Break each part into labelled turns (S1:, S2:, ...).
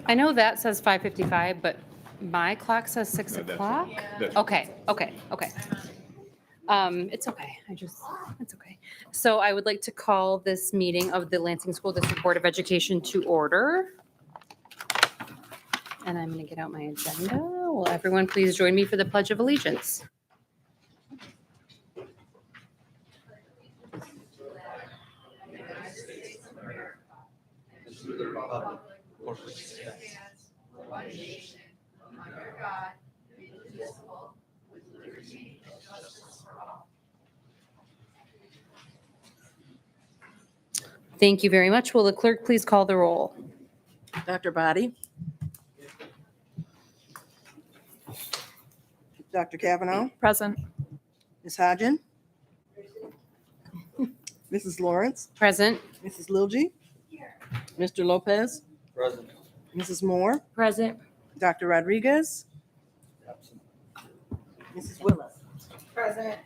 S1: I know that says 5:55, but my clock says 6
S2: No, that's-
S1: o'clock.
S2: that's-
S1: Okay. It's okay. So I would like to call this meeting of the Lansing School District Board of Education to order. And I'm going to get out my agenda. Will everyone please join me for the Pledge of Allegiance? Thank you very much. Will the clerk please call the roll?
S3: Dr. Body? Dr. Kavanaugh?
S4: Present.
S3: Ms. Hodgen? Mrs. Lawrence?
S1: Present.
S3: Mrs. Lilgy? Mr. Lopez?
S5: Present.
S3: Mrs. Moore?
S4: Present.
S3: Dr. Rodriguez? Mrs. Willis?
S4: Present.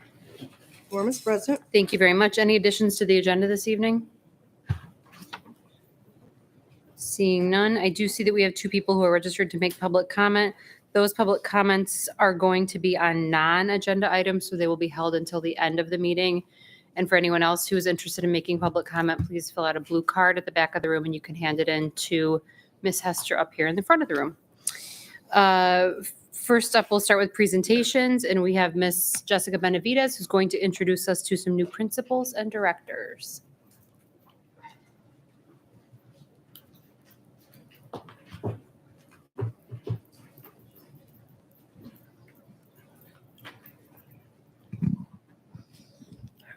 S3: Quorum is present.
S1: Thank you very much. Any additions to the agenda this evening? Seeing none, I do see that we have two people who are registered to make public comment. Those public comments are going to be on non-agenda items, so they will be held until the end of the meeting. And for anyone else who is interested in making public comment, please fill out a blue card at the back of the room and you can hand it in to Ms. Hester up here in the front of the room. First up, we'll start with presentations, and we have Ms. Jessica Benavides, who's going to introduce us to some new principals and directors.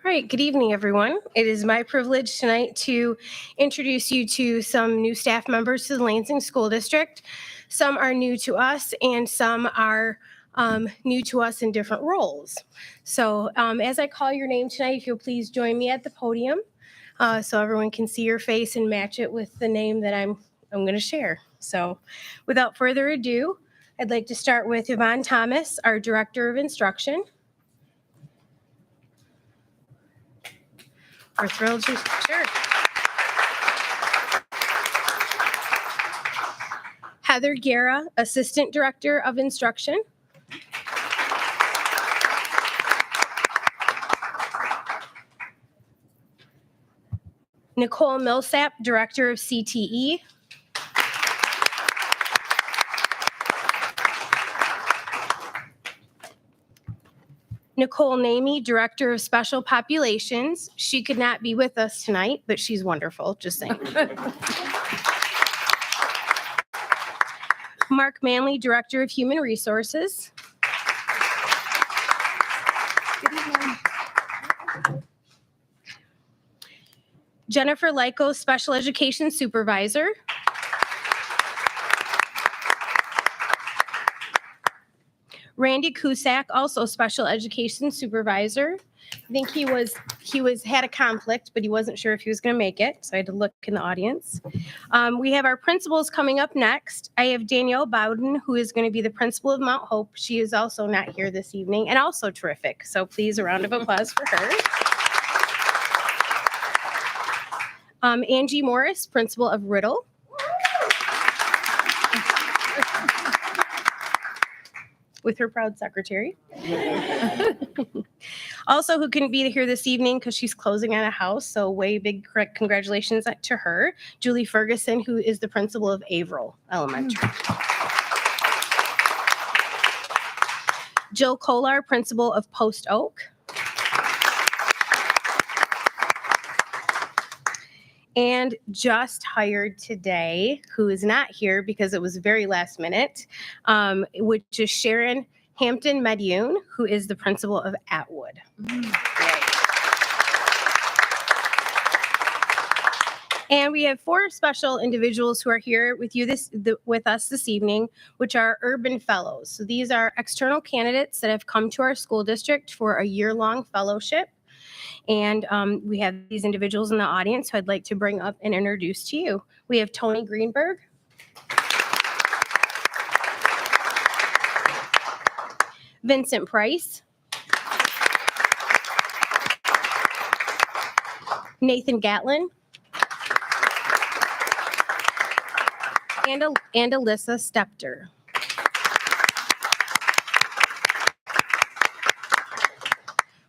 S6: All right, good evening, everyone. It is my privilege tonight to introduce you to some new staff members to the Lansing School District. Some are new to us and some are new to us in different roles. So as I call your name tonight, if you'll please join me at the podium so everyone can see your face and match it with the name that I'm going to share. So without further ado, I'd like to start with Yvonne Thomas, our Director of Instruction. We're thrilled to sure. Heather Guerra, Assistant Director of Instruction. Nicole Millsap, Director of CTE. Nicole Namey, Director of Special Populations. She could not be with us tonight, but she's wonderful, just saying. Mark Manley, Director of Human Resources. Good evening. Jennifer Lyko, Special Education Supervisor. Randy Cusack, also Special Education Supervisor. I think he had a conflict, but he wasn't sure if he was going to make it, so I had to look in the audience. We have our principals coming up next. I have Danielle Bowden, who is going to be the principal of Mount Hope. She is also not here this evening and also terrific, so please a round of applause for her. Angie Morris, principal of Riddle. With her proud secretary. Also, who couldn't be here this evening because she's closing on a house, so way big congratulations to her, Julie Ferguson, who is the principal of Averill Elementary. Jill Kolar, principal of Post Oak. And just hired today, who is not here because it was very last minute, which is Sharon Hampton Medune, who is the principal of Atwood. And we have four special individuals who are here with you with us this evening, which are Urban Fellows. So these are external candidates that have come to our school district for a year-long fellowship. And we have these individuals in the audience who I'd like to bring up and introduce to you. We have Tony Greenberg. Vincent Price. Nathan Gatlin. and Alyssa Stepter.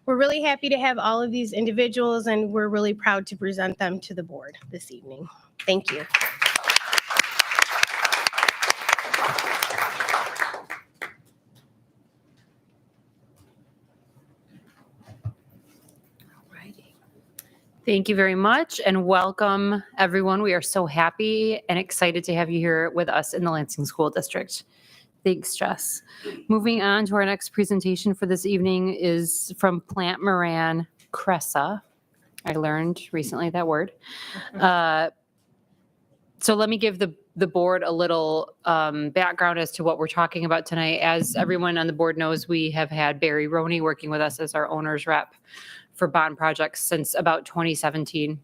S6: We're really happy to have all of these individuals, and we're really proud to present them to the board this evening. Thank you.
S1: Thank you very much and welcome everyone. We are so happy and excited to have you here with us in the Lansing School District. Thanks, Jess. Moving on to our next presentation for this evening is from Plant Moran Cressa. I learned recently that word. So let me give the board a little background as to what we're talking about tonight. As everyone on the board knows, we have had Barry Roney working with us as our owner's rep for bond projects since about 2017.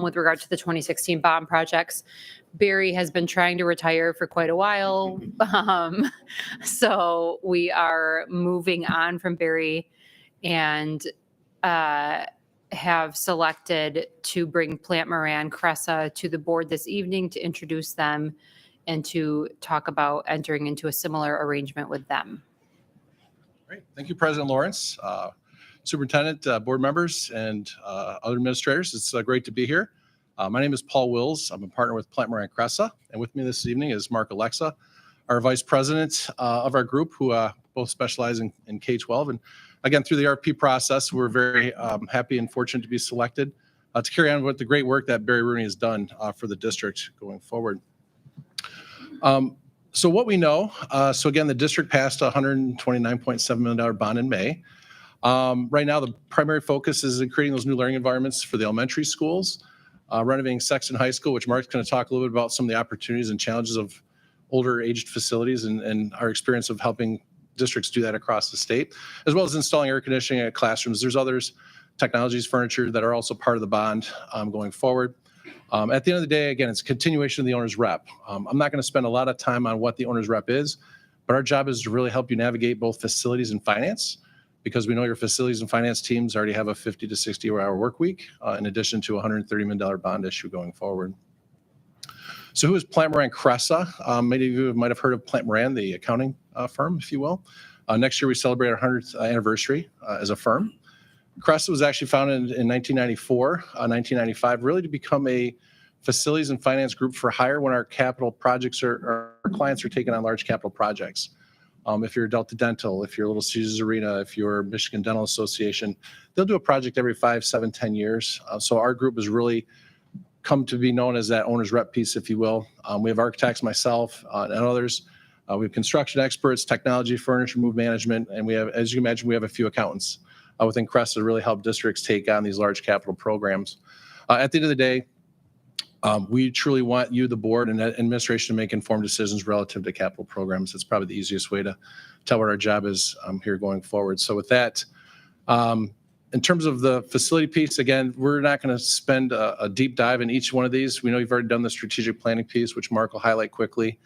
S1: With regard to the 2016 bond projects, Barry has been trying to retire for quite a while. So we are moving on from Barry and have selected to bring Plant Moran Cressa to the board this evening to introduce them and to talk about entering into a similar arrangement with them.
S2: Great. Thank you, President Lawrence, Superintendent, board members, and other administrators. It's great to be here. My name is Paul Wills. I'm a partner with Plant Moran Cressa, and with me this evening is Mark Alexa, our vice president of our group, who both specialize in K-12. And again, through the RP process, we're very happy and fortunate to be selected to carry on with the great work that Barry Rooney has done for the district going forward. So what we know, so again, the district passed a $129.7 million bond in May. Right now, the primary focus is in creating those new learning environments for the elementary schools, renovating Sexton High School, which Mark's going to talk a little bit about some of the opportunities and challenges of older aged facilities and our experience of helping districts do that across the state, as well as installing air conditioning at classrooms. There's others, technologies, furniture that are also part of the bond going forward. At the end of the day, again, it's a continuation of the owner's rep. I'm not going to spend a lot of time on what the owner's rep is, but our job is to really help you navigate both facilities and finance, because we know your facilities and finance teams already have a 50 to 60-hour work week, in addition to a $130 million bond issue going forward. So who is Plant Moran Cressa? Many of you might have heard of Plant Moran, the accounting firm, if you will. Next year, we celebrate our 100th anniversary as a firm. Cressa was actually founded in 1994, 1995, really to become a facilities and finance group for hire when our capital projects our clients are taking on large capital projects. If you're Delta Dental, if you're Little Caesars Arena, if you're Michigan Dental Association, they'll do a project every 5, 7, 10 years. So our group has really come to be known as that owner's rep piece, if you will. We have architects, myself, and others. We have construction experts, technology, furniture, move management, and we have, as you can imagine, we have a few accountants within Cressa to really help districts take on these large capital programs. At the end of the day, we truly want you, the board, and administration to make informed decisions relative to capital programs. That's probably the easiest way to tell what our job is here going forward. So with that, in terms of the facility piece, again, we're not going to spend a deep dive in each one of these. We know you've already done the strategic planning piece, which Mark will highlight quickly.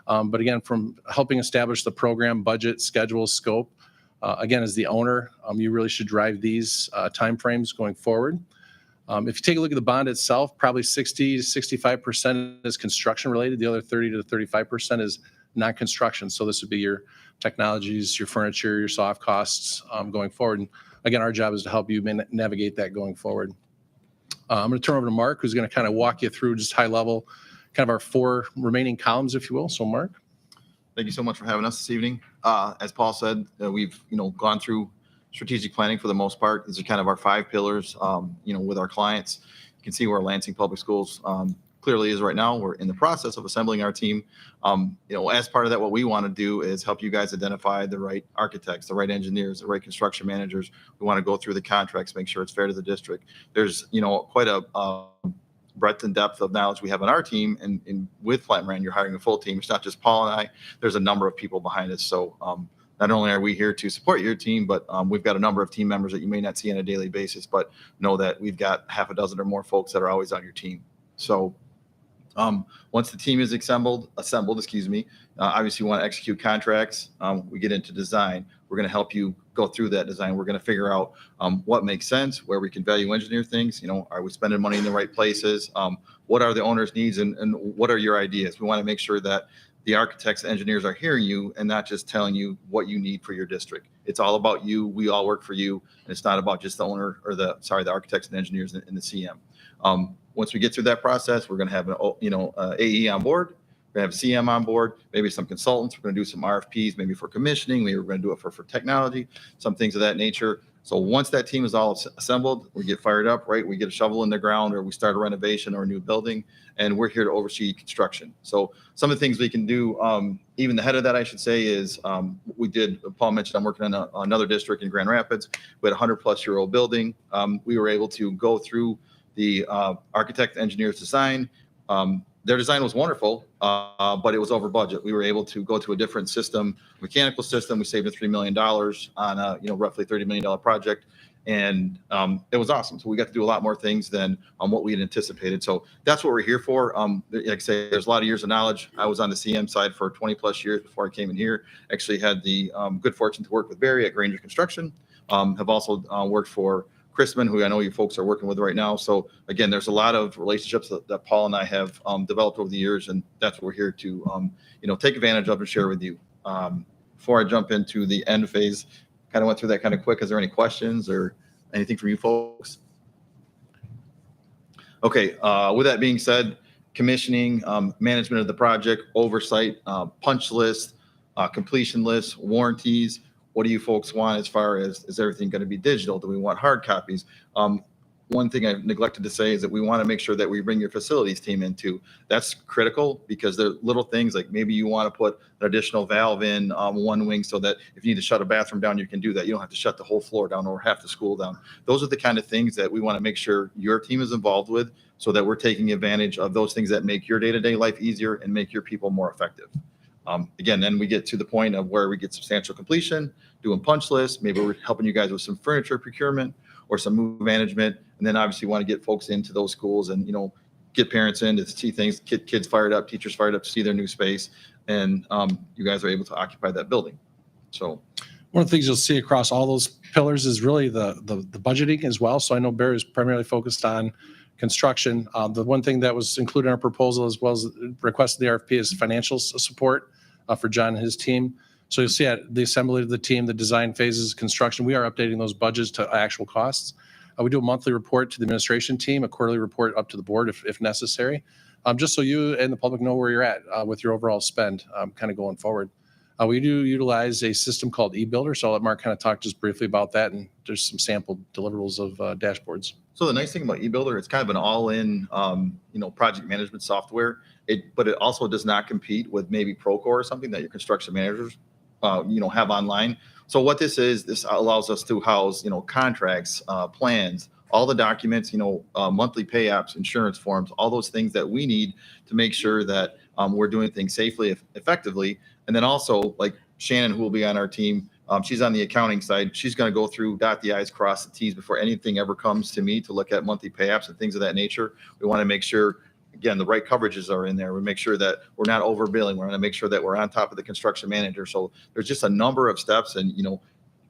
S2: But again, from helping establish the program, budget, schedule, scope, again, as the owner, you really should drive these timeframes going forward. If you take a look at the bond itself, probably 60 to 65% is construction related. The other 30 to 35% is non-construction. So this would be your technologies, your furniture, your soft costs going forward. And again, our job is to help you navigate that going forward. I'm going to turn over to Mark, who's going to kind of walk you through just high level, kind of our 4 remaining columns, if you will. So Mark.
S4: Thank you so much for having us this evening. As Paul said, we've gone through strategic planning for the most part. These are kind of our 5 pillars, with our clients. You can see where Lansing Public Schools clearly is right now. We're in the process of assembling our team. As part of that, what we want to do is help you guys identify the right architects, the right engineers, the right construction managers. We want to go through the contracts, make sure it's fair to the district. There's, quite a breadth and depth of knowledge we have on our team, and with Plant Moran, you're hiring a full team. It's not just Paul and I. There's a number of people behind us. So not only are we here to support your team, but we've got a number of team members that you may not see on a daily basis, but know that we've got half a dozen or more folks that are always on your team. So Once the team is assembled, obviously you want to execute contracts. We get into design. We're going to help you go through that design. We're going to figure out what makes sense, where we can value engineer things. Are we spending money in the right places? What are the owner's needs, and what are your ideas? We want to make sure that the architects and engineers are hearing you and not just telling you what you need for your district. It's all about you. We all work for you. And it's not about just the owner or the architects and engineers and the CM. Once we get through that process, we're going to have an AE on board. We're going to have a CM on board, maybe some consultants. We're going to do some RFPs, maybe for commissioning. Maybe we're going to do it for technology, some things of that nature. So once that team is all assembled, we get fired up, right? We get a shovel in the ground, or we start a renovation or a new building, and we're here to oversee construction. So some of the things we can do, even ahead of that, I should say, is Paul mentioned I'm working on another district in Grand Rapids. We had a 100-plus-year-old building. We were able to go through the architect engineer's design. Their design was wonderful, but it was over budget. We were able to go to a different system, mechanical system. We saved $3 million on a roughly $30 million project, and it was awesome. So we got to do a lot more things than what we had anticipated. So that's what we're here for. Like I say, there's a lot of years of knowledge. I was on the CM side for 20 plus years before I came in here. Actually had the good fortune to work with Barry at Granger Construction. Have also worked for Chrisman, who I know you folks are working with right now. So again, there's a lot of relationships that Paul and I have developed over the years, and that's what we're here to take advantage of and share with you. Before I jump into the end phase, kind of went through that kind of quick. Is there any questions or anything from you folks? Okay, with that being said, commissioning, management of the project, oversight, punch list, completion list, warranties. What do you folks want as far as, is everything going to be digital? Do we want hard copies? One thing I neglected to say is that we want to make sure that we bring your facilities team into. That's critical, because there are little things like maybe you want to put an additional valve in one wing so that if you need to shut a bathroom down, you can do that. You don't have to shut the whole floor down or half the school down. Those are the kind of things that we want to make sure your team is involved with, so that we're taking advantage of those things that make your day-to-day life easier and make your people more effective. Again, then we get to the point of where we get substantial completion, doing punch lists. Maybe we're helping you guys with some furniture procurement or some move management. And then obviously want to get folks into those schools and, get parents in to see things, get kids fired up, teachers fired up to see their new space. And you guys are able to occupy that building. So
S2: One of the things you'll see across all those pillars is really the budgeting as well. So I know Barry is primarily focused on construction. The one thing that was included in our proposal, as well as requested the RFP, is financial support for John and his team. So you'll see at the assembly of the team, the design phases, construction, we are updating those budgets to actual costs. We do a monthly report to the administration team, a quarterly report up to the board if necessary, just so you and the public know where you're at with your overall spend kind of going forward. We do utilize a system called eBuilder, so I'll let Mark kind of talk just briefly about that, and there's some sample deliverables of dashboards.
S4: So the nice thing about eBuilder, it's kind of an all-in, project management software. But it also does not compete with maybe Procore or something that your construction managers, have online. So what this allows us to house, contracts, plans, all the documents, monthly pay apps, insurance forms, all those things that we need to make sure that we're doing things safely, effectively. And then also, like Shannon, who will be on our team, she's on the accounting side. She's going to go through, dot the I's, cross the T's before anything ever comes to me to look at monthly pay apps and things of that nature. We want to make sure, again, the right coverages are in there. We make sure that we're not overbilling. We're going to make sure that we're on top of the construction manager. So there's just a number of steps, and,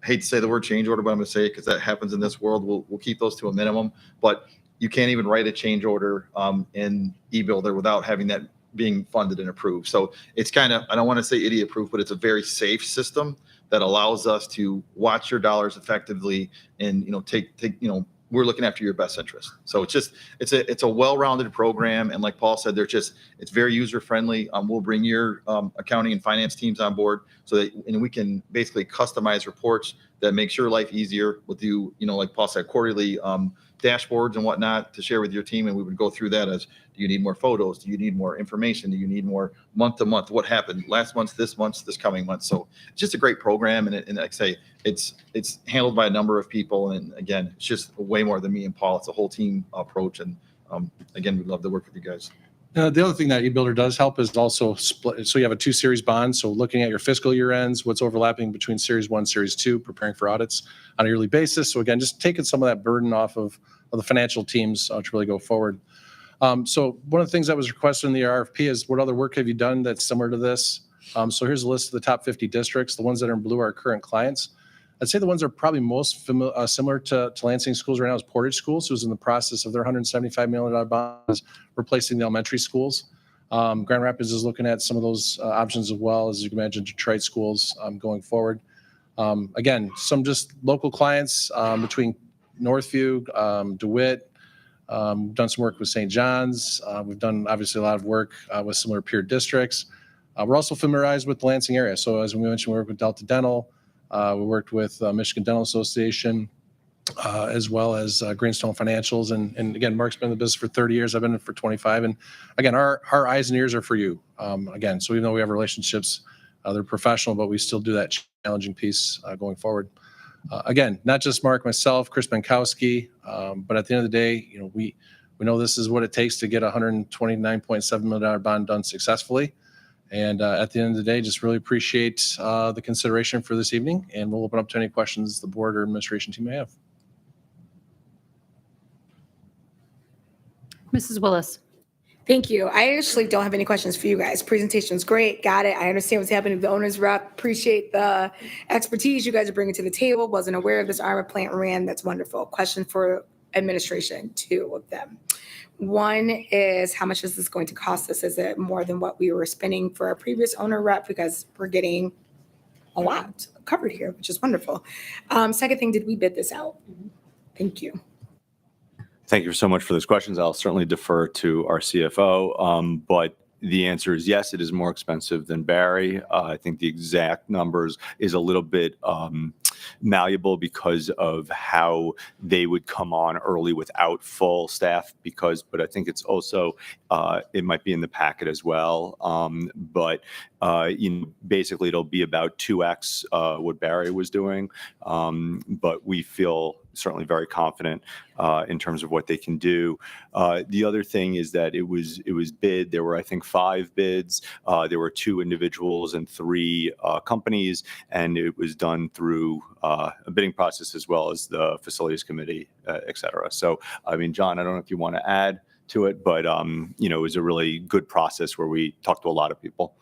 S4: hate to say the word change order, but I'm going to say it because that happens in this world. We'll keep those to a minimum, but you can't even write a change order in eBuilder without having that being funded and approved. So it's kind of, I don't want to say idiot proof, but it's a very safe system that allows us to watch your dollars effectively and, we're looking after your best interest. So it's a well-rounded program. And like Paul said, it's very user-friendly. We'll bring your accounting and finance teams on board so that, and we can basically customize reports that makes your life easier. We'll do, like Paul said, quarterly dashboards and whatnot to share with your team. And we would go through that as, do you need more photos? Do you need more information? Do you need more month to month? What happened last month, this coming month? So it's just a great program. And like I say, it's handled by a number of people. And again, it's just way more than me and Paul. It's a whole team approach. And again, we'd love to work with you guys.
S2: The other thing that eBuilder does help is also split. So you have a 2-series bond. So looking at your fiscal year ends, what's overlapping between Series 1, Series 2, preparing for audits on a yearly basis. So again, just taking some of that burden off of the financial teams to really go forward. So one of the things that was requested in the RFP is what other work have you done that's similar to this? So here's a list of the top 50 districts. The ones that are in blue are current clients. I'd say the ones that are probably most similar to Lansing schools right now is Portage Schools, who's in the process of their $175 million bonds replacing the elementary schools. Grand Rapids is looking at some of those options as well, as you can imagine, Detroit schools going forward. Again, some just local clients between Northview, DeWitt. We've done some work with St. John's. We've done obviously a lot of work with similar peer districts. We're also familiarized with the Lansing area. So as we mentioned, we work with Delta Dental. We worked with Michigan Dental Association, as well as Greenstone Financials. And again, Mark's been in the business for 30 years. I've been in it for 25. And again, our eyes and ears are for you. Again, so even though we have relationships, they're professional, but we still do that challenging piece going forward. Again, not just Mark, myself, Chris Bankowski, but at the end of the day, we know this is what it takes to get a $129.7 million bond done successfully. And at the end of the day, just really appreciate the consideration for this evening, and we'll open up to any questions the board or administration team may have.
S1: Mrs. Willis.
S5: Thank you. I actually don't have any questions for you guys. Presentation's great. Got it. I understand what's happening with the owner's rep. Appreciate the expertise you guys are bringing to the table. Wasn't aware of this armor plant ran. That's wonderful. Question for administration, two of them. One is, how much is this going to cost us? Is it more than what we were spending for our previous owner rep? Because we're getting a lot covered here, which is wonderful. Second thing, did we bid this out? Thank you.
S7: Thank you so much for those questions. I'll certainly defer to our CFO, but the answer is yes, it is more expensive than Barry. I think the exact numbers is a little bit malleable because of how they would come on early without full staff, but I think it's also, it might be in the packet as well. Basically it'll be about 2x what Barry was doing. But we feel certainly very confident in terms of what they can do. The other thing is that it was bid. There were, I think, 5 bids. There were 2 individuals and 3 companies, and it was done through a bidding process as well as the facilities committee, et cetera. So, I mean, John, I don't know if you want to add to it, but it was a really good process where we talked to a lot of people.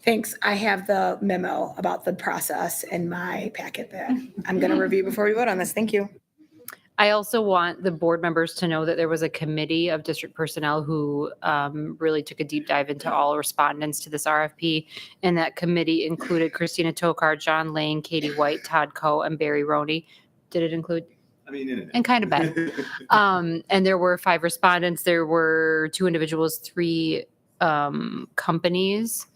S5: Thanks. I have the memo about the process in my packet that I'm going to review before we vote on this. Thank you.
S1: I also want the board members to know that there was a committee of district personnel who really took a deep dive into all respondents to this RFP. And that committee included Christina Tokar, John Lane, Katie White, Todd Coe, and Barry Roney. Did it include?
S7: I mean, in it.
S1: And kind of Ben. And there were 5 respondents. There were 2 individuals, 3 companies.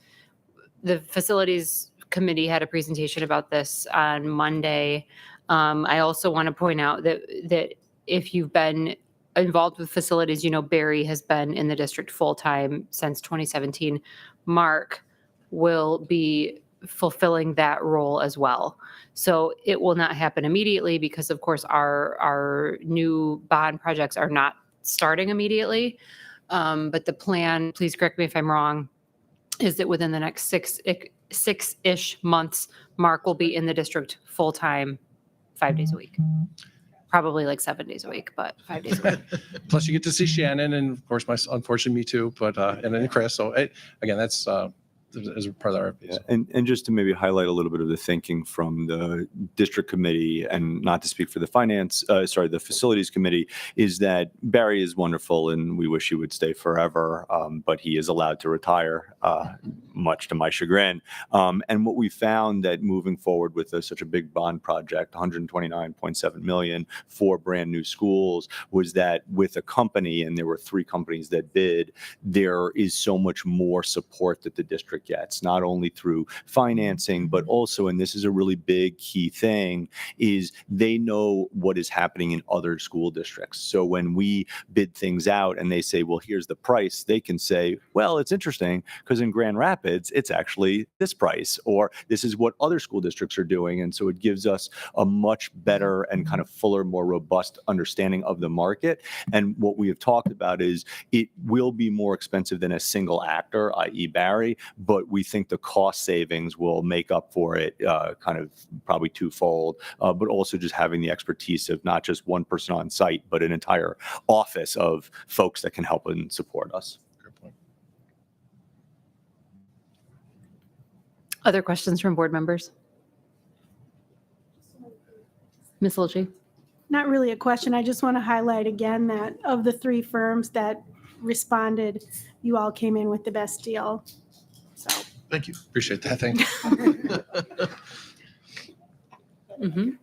S1: The facilities committee had a presentation about this on Monday. I also want to point out that if you've been involved with facilities, Barry has been in the district full-time since 2017. Mark will be fulfilling that role as well. So it will not happen immediately because, of course, our new bond projects are not starting immediately. But the plan, please correct me if I'm wrong, is that within the next six-ish months, Mark will be in the district full-time 5 days a week. Probably like 7 days a week, but 5 days a week.
S2: Plus you get to see Shannon and of course, unfortunately me too, but, and then Chris. So again, that's as part of our.
S7: Yeah. And just to maybe highlight a little bit of the thinking from the district committee, and not to speak for the the facilities committee, is that Barry is wonderful and we wish he would stay forever, but he is allowed to retire, much to my chagrin. And what we found that moving forward with such a big bond project, $129.7 million for brand new schools, was that with a company, and there were 3 companies that bid, there is so much more support that the district gets, not only through financing, but also, and this is a really big key thing, is they know what is happening in other school districts. So when we bid things out and they say, well, here's the price, they can say, well, it's interesting because in Grand Rapids, Rapids, it's actually this price, or this is what other school districts are doing. And so it gives us a much better and kind of fuller, more robust understanding of the market. And what we have talked about is it will be more expensive than a single actor, i.e. Barry, but we think the cost savings will make up for it kind of probably twofold, but also just having the expertise of not just one person on site, but an entire office of folks that can help and support us.
S2: Great point.
S1: Other questions from board members? Ms. Lilje?
S8: Not really a question. I just want to highlight again that of the 3 firms that responded, you all came in with the best deal. So
S2: Thank you. Appreciate that. Thank you.
S1: Mhm.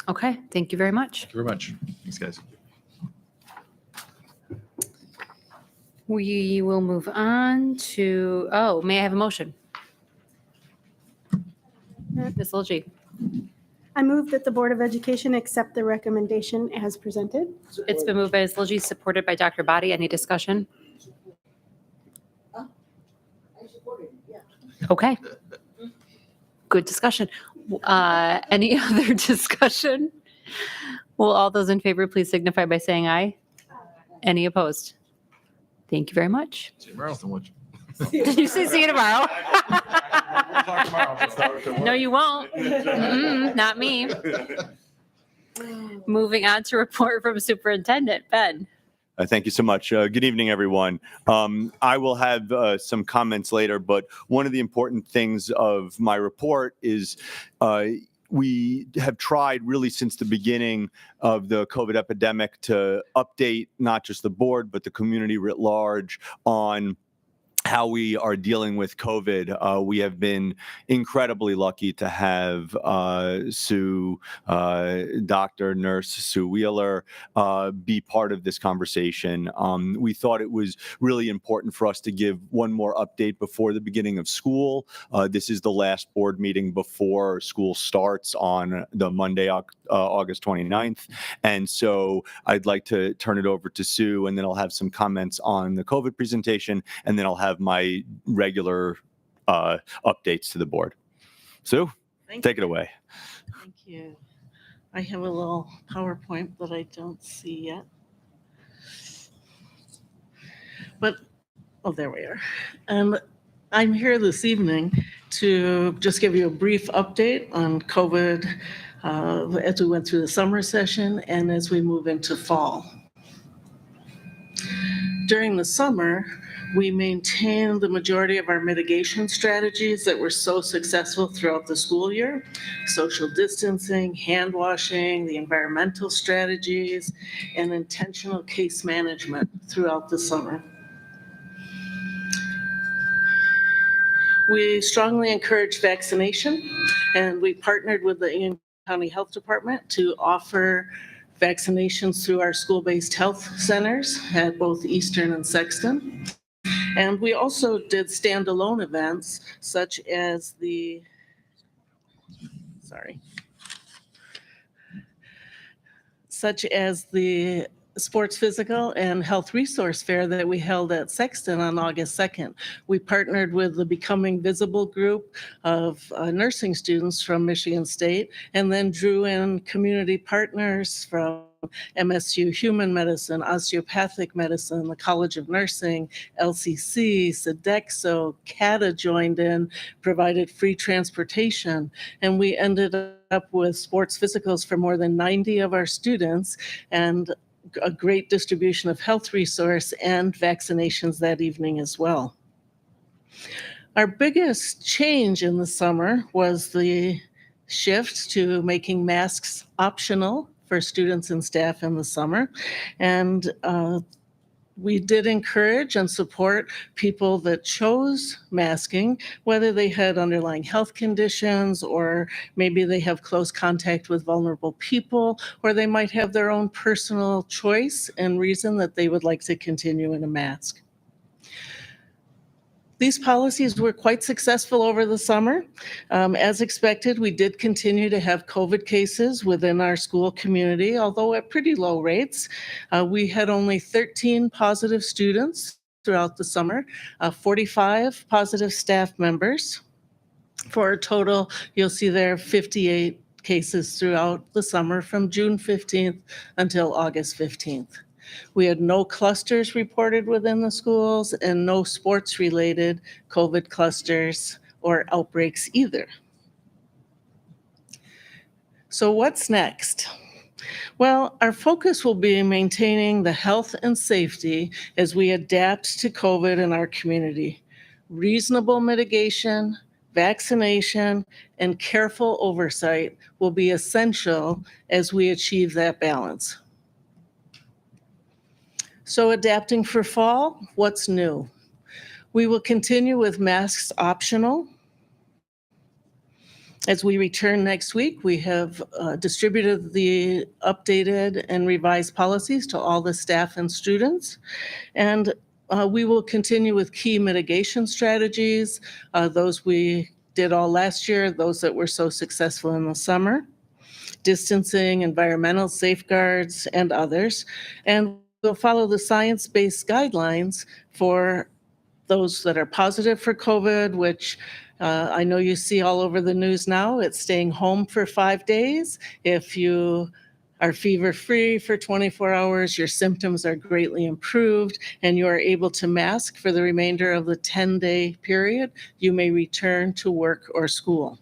S1: Okay, thank you very much.
S2: Thank you very much.
S4: Thanks, guys.
S1: We will move on to, oh, may I have a motion? Ms. Lilje?
S8: I move that the Board of Education accept the recommendation as presented.
S1: It's been moved by Ms. Lilje, supported by Dr. Body. Any discussion? Okay. Good discussion. Any other discussion? Will all those in favor please signify by saying aye? Any opposed? Thank you very much.
S4: See you tomorrow. So much.
S1: Did you say see you tomorrow? No, you won't. Not me. Moving on to report from Superintendent. Ben.
S7: Thank you so much. Good evening, everyone. I will have some comments later, but one of the important things of my report is we have tried really since the beginning of the COVID epidemic to update not just the board, but the community writ large on how we are dealing with COVID. We have been incredibly lucky to have Dr. Nurse Sue Wheeler be part of this conversation. We thought it was really important for us to give one more update before the beginning of school. This is the last board meeting before school starts on the Monday, August 29th. And so I'd like to turn it over to Sue, and then I'll have some comments on the COVID presentation, and then I'll have my regular updates to the board. Sue, take it away.
S9: Thank you. I have a little PowerPoint that I don't see yet. But, oh, there we are. I'm here this evening to just give you a brief update on COVID as we went through the summer session and as we move into fall. During the summer, we maintained the majority of our mitigation strategies that were so successful throughout the school year: social distancing, hand washing, the environmental strategies, and intentional case management throughout the summer. We strongly encourage vaccination, and we partnered with the Union County Health Department to offer vaccinations through our school-based health centers at both Eastern and Sexton. And we also did standalone events such as the Sports Physical and Health Resource Fair that we held at Sexton on August 2nd. We partnered with the Becoming Visible group of nursing students from Michigan State, and then drew in community partners from MSU Human Medicine, Osteopathic Medicine, the College of Nursing, LCC, Sodexo, CATA joined in, provided free transportation, and we ended up with sports physicals for more than 90 of our students, and a great distribution of health resource and vaccinations that evening as well. Our biggest change in the summer was the shift to making masks optional for students and staff in the summer. And we did encourage and support people that chose masking, whether they had underlying health conditions, or maybe they have close contact with vulnerable people, or they might have their own personal choice and reason that they would like to continue in a mask. These policies were quite successful over the summer. As expected, we did continue to have COVID cases within our school community, although at pretty low rates. We had only 13 positive students throughout the summer, 45 positive staff members. For a total, you'll see there 58 cases throughout the summer from June 15th until August 15th. We had no clusters reported within the schools and no sports-related COVID clusters or outbreaks either. So what's next? Well, our focus will be maintaining the health and safety as we adapt to COVID in our community. Reasonable mitigation, vaccination, and careful oversight will be essential as we achieve that balance. So adapting for fall, what's new? We will continue with masks optional. As we return next week, we have distributed the updated and revised policies to all the staff and students. And we will continue with key mitigation strategies, those we did all last year, those that were so successful in the summer, distancing, environmental safeguards, and others. And we'll follow the science-based guidelines for those that are positive for COVID, which I know you see all over the news now. It's staying home for 5 days. If you are fever-free for 24 hours, your symptoms are greatly improved, and you are able to mask for the remainder of the 10-day period, you may return to work or school.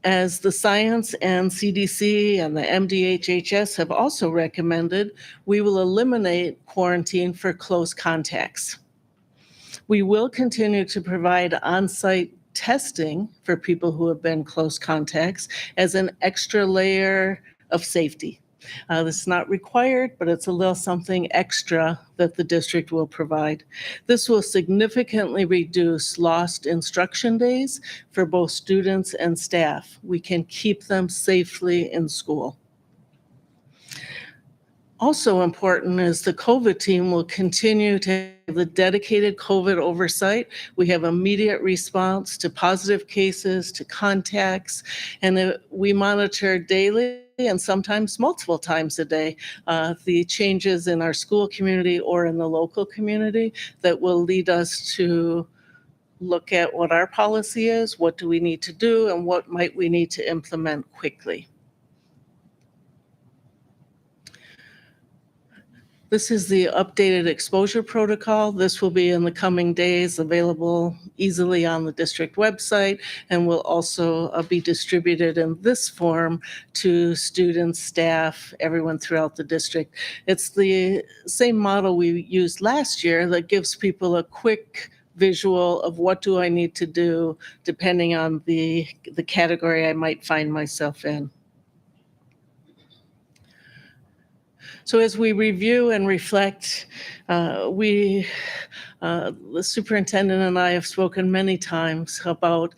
S9: As the science and CDC and the MDHHS have also recommended, we will eliminate quarantine for close contacts. We will continue to provide on-site testing for people who have been close contacts as an extra layer of safety. This is not required, but it's a little something extra that the district will provide. This will significantly reduce lost instruction days for both students and staff. We can keep them safely in school. Also important is the COVID team will continue to have the dedicated COVID oversight. We have immediate response to positive cases, to contacts, and we monitor daily and sometimes multiple times a day the changes in our school community or in the local community that will lead us to look at what our policy is, what do we need to do, and what might we need to implement quickly. This is the updated exposure protocol. This will be in the coming days available easily on the district website and will also be distributed in this form to students, staff, everyone throughout the district. It's the same model we used last year that gives people a quick visual of what do I need to do depending on the category I might find myself in. So as we review and reflect, the superintendent and I have spoken many times about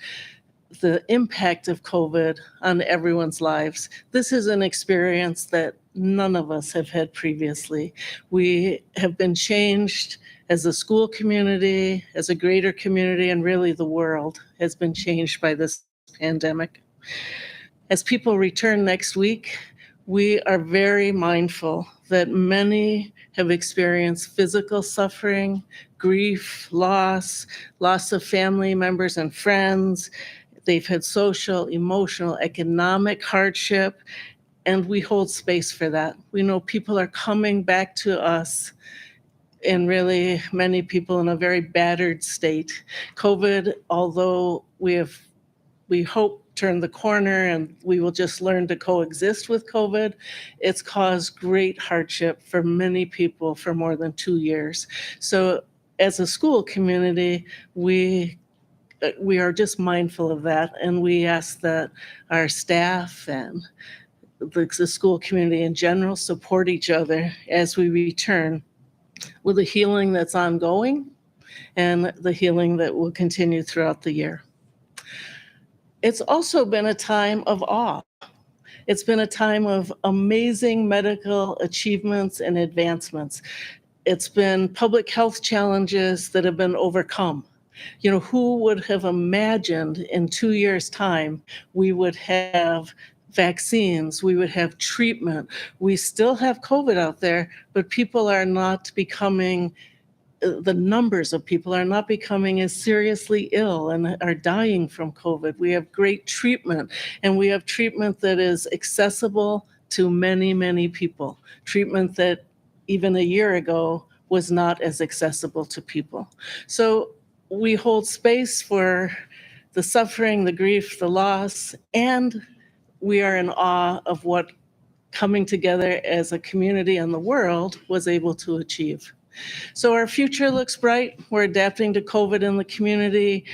S9: the impact of COVID on everyone's lives. This is an experience that none of us have had previously. We have been changed as a school community, as a greater community, and really the world has been changed by this pandemic. As people return next week, we are very mindful that many have experienced physical suffering, grief, loss of family members and friends. They've had social, emotional, economic hardship, and we hold space for that. We know people are coming back to us, and really many people in a very battered state. COVID, although we hope turn the corner and we will just learn to coexist with COVID, it's caused great hardship for many people for more than 2 years. So as a school community, we are just mindful of that, and we ask that our staff and the school community in general support each other as we return with the healing that's ongoing and the healing that will continue throughout the year. It's also been a time of awe. It's been a time of amazing medical achievements and advancements. It's been public health challenges that have been overcome. You know, who would have imagined in 2 years' time we would have vaccines, we would have treatment. We still have COVID out there, but people are not becoming the numbers of people are not becoming as seriously ill and are dying from COVID. We have great treatment, and we have treatment that is accessible to many, many people. Treatment that even a year ago was not as accessible to people. So we hold space for the suffering, the grief, the loss, and we are in awe of what coming together as a community and the world was able to achieve. So our future looks bright. We're adapting to COVID in the community.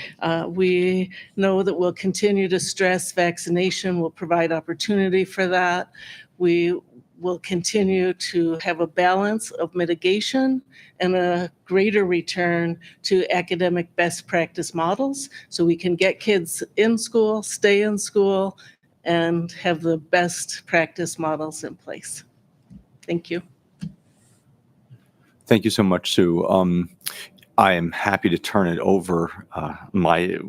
S9: We know that we'll continue to stress vaccination will provide opportunity for that. We will continue to have a balance of mitigation and a greater return to academic best practice models so we can get kids in school, stay in school, and have the best practice models in place. Thank you.
S7: Thank you so much, Sue. I am happy to turn it over my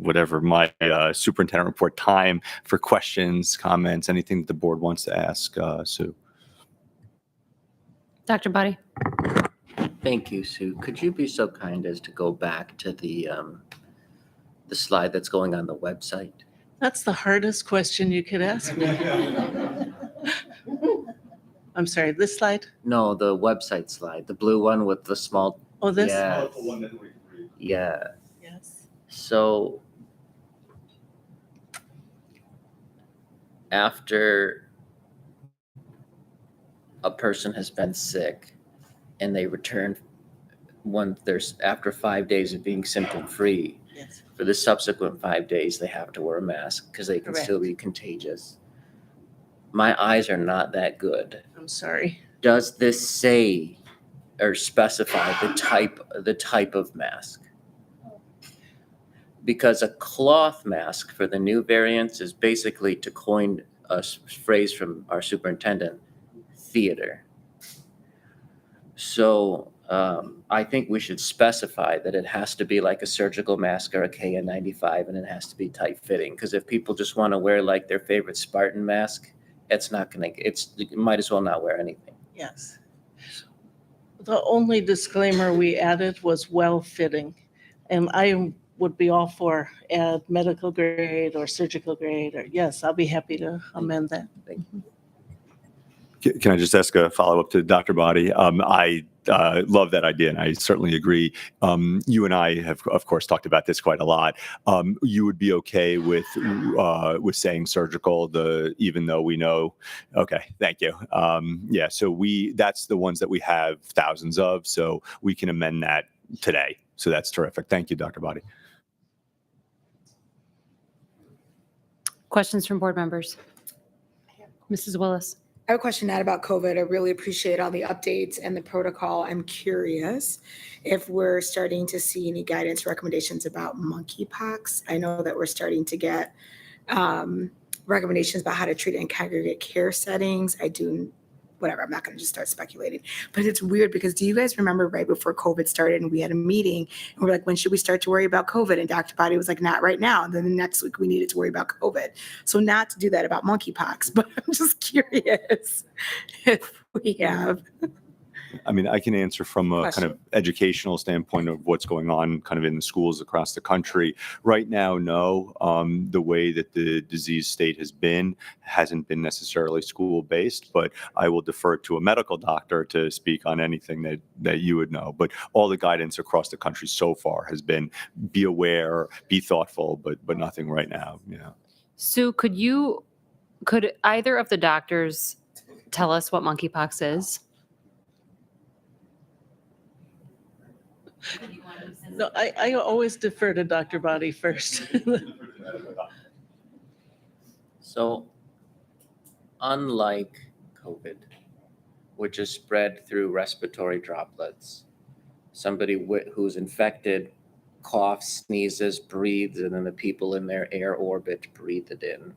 S7: superintendent report time for questions, comments, anything that the board wants to ask Sue.
S1: Dr. Body?
S10: Thank you, Sue. Could you be so kind as to go back to the slide that's going on the website?
S9: That's the hardest question you could ask me. I'm sorry, this slide?
S10: No, the website slide, the blue one with the small.
S9: Oh, this?
S10: Yeah. Yeah.
S9: Yes.
S10: So after a person has been sick and they return after 5 days of being symptom free,
S9: Yes.
S10: for the subsequent 5 days, they have to wear a mask because they can
S9: Correct.
S10: still be contagious. My eyes are not that good.
S9: I'm sorry.
S10: Does this say or specify the type of mask? Because a cloth mask for the new variants is basically, to coin a phrase from our superintendent, theater. So I think we should specify that it has to be like a surgical mask or a KN95, and it has to be tight fitting. Because if people just want to wear like their favorite Spartan mask, you might as well not wear anything.
S9: Yes. The only disclaimer we added was well-fitting. And I would be all for add medical grade or surgical grade, or yes, I'll be happy to amend that.
S10: Thank you.
S7: Can I just ask a follow-up to Dr. Body? I love that idea, and I certainly agree. You and I have, of course, talked about this quite a lot. You would be okay with saying surgical, even though we know. Okay, thank you. Yeah, so that's the ones that we have thousands of, so we can amend that today. So that's terrific. Thank you, Dr. Body.
S1: Questions from board members? Mrs. Willis?
S5: I have a question not about COVID. I really appreciate all the updates and the protocol. I'm curious if we're starting to see any guidance recommendations about monkeypox. I know that we're starting to get recommendations about how to treat it in congregate care settings. I'm not going to just start speculating. But it's weird because do you guys remember right before COVID started and we had a meeting and we're like, when should we start to worry about COVID? And Dr. Body was like, not right now. And then the next week we needed to worry about COVID. So not to do that about monkeypox, but I'm just curious if we have.
S7: I mean, I can answer from a kind of educational standpoint of what's going on kind of in the schools across the country. Right now, no. The way that the disease state hasn't been necessarily school-based, but I will defer to a medical doctor to speak on anything that you would know. But all the guidance across the country so far has been be aware, be thoughtful, but nothing right now. Yeah.
S1: Sue, could either of the doctors tell us what monkeypox is?
S9: No, I always defer to Dr. Body first.
S10: So unlike COVID, which is spread through respiratory droplets, somebody who's infected coughs, sneezes, breathes, and then the people in their air orbit breathe it in.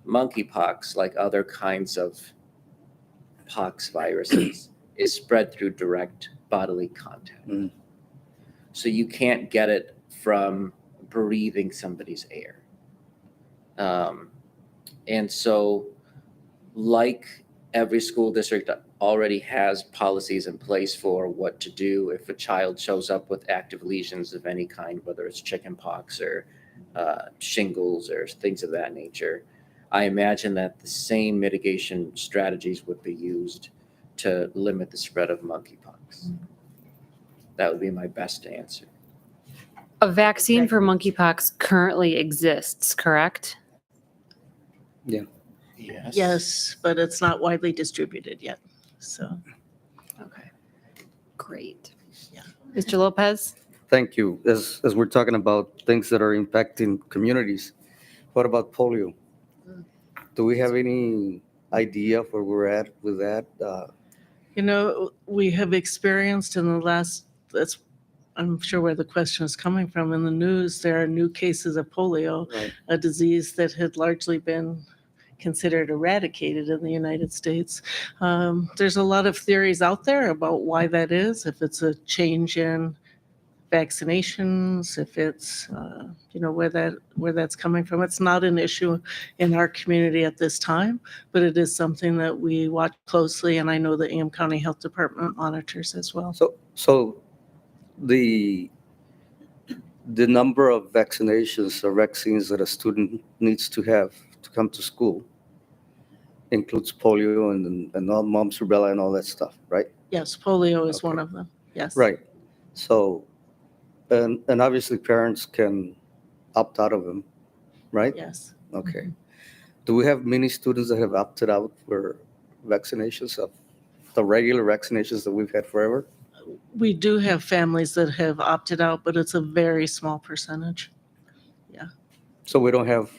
S10: Monkeypox, like other kinds of pox viruses, is spread through direct bodily contact. Mm. So you can't get it from breathing somebody's air. And so like every school district already has policies in place for what to do if a child shows up with active lesions of any kind, whether it's chickenpox or shingles or things of that nature. I imagine that the same mitigation strategies would be used to limit the spread of monkeypox. That would be my best answer.
S1: A vaccine for monkeypox currently exists, correct?
S9: Yes, but it's not widely distributed yet. So,
S1: Okay. Great.
S9: Yeah.
S1: Mr. Lopez?
S11: Thank you. As we're talking about things that are impacting communities, what about polio? Do we have any idea of where we're at with that?
S9: we have experienced in the last, I'm sure where the question is coming from. In the news, there are new cases of polio,
S11: Right.
S9: a disease that had largely been considered eradicated in the United States. There's a lot of theories out there about why that is, if it's a change in vaccinations, if it's, where that's coming from. It's not an issue in our community at this time, but it is something that we watch closely, and I know the Am County Health Department monitors as well.
S11: So the number of vaccinations or vaccines that a student needs to have to come to school includes polio and all mumps, rubella, and all that stuff, right?
S9: Yes, polio is
S11: Okay.
S9: one of them. Yes.
S11: Right. So, and obviously parents can opt out of them, right?
S9: Yes.
S11: Okay. Do we have many students that have opted out for vaccinations of the regular vaccinations that we've had forever?
S9: We do have families that have opted out, but it's a very small percentage.
S11: So we don't have,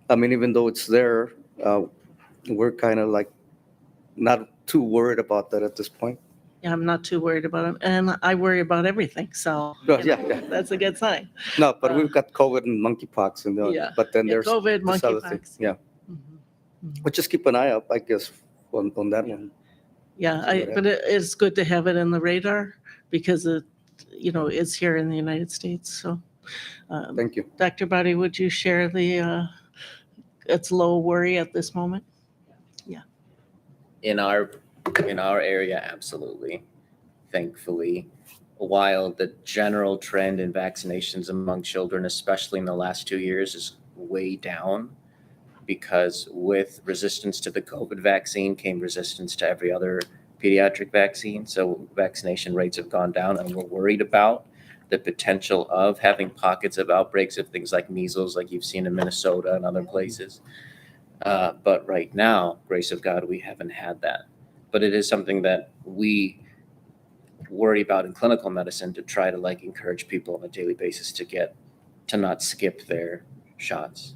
S11: even though it's there, we're kind of like not too worried about that at this point.
S9: Yeah, I'm not too worried about it, and I worry about everything, so
S11: Yeah.
S9: that's a good sign.
S11: No, but we've got COVID and monkeypox and
S9: Yeah.
S11: but then
S9: Yeah,
S11: there's
S9: COVID,
S11: this other thing.
S9: monkeypox.
S11: Yeah.
S9: Mhm.
S11: But just keep an eye out, I guess, on that one.
S9: Yeah,
S11: See what
S9: but it's good to have it in the radar because it, is here in the United States. So,
S11: Thank you.
S9: Dr. Boddy, would you share it's low worry at this moment?
S10: In our area, absolutely. Thankfully, while the general trend in vaccinations among children, especially in the last 2 years, is way down, because with resistance to the COVID vaccine came resistance to every other pediatric vaccine. So vaccination rates have gone down, and we're worried about the potential of having pockets of outbreaks of things like measles, like you've seen in Minnesota and other places. But right now, grace of God, we haven't had that. But it is something that we worry about in clinical medicine to try to encourage people on a daily basis to not skip their shots.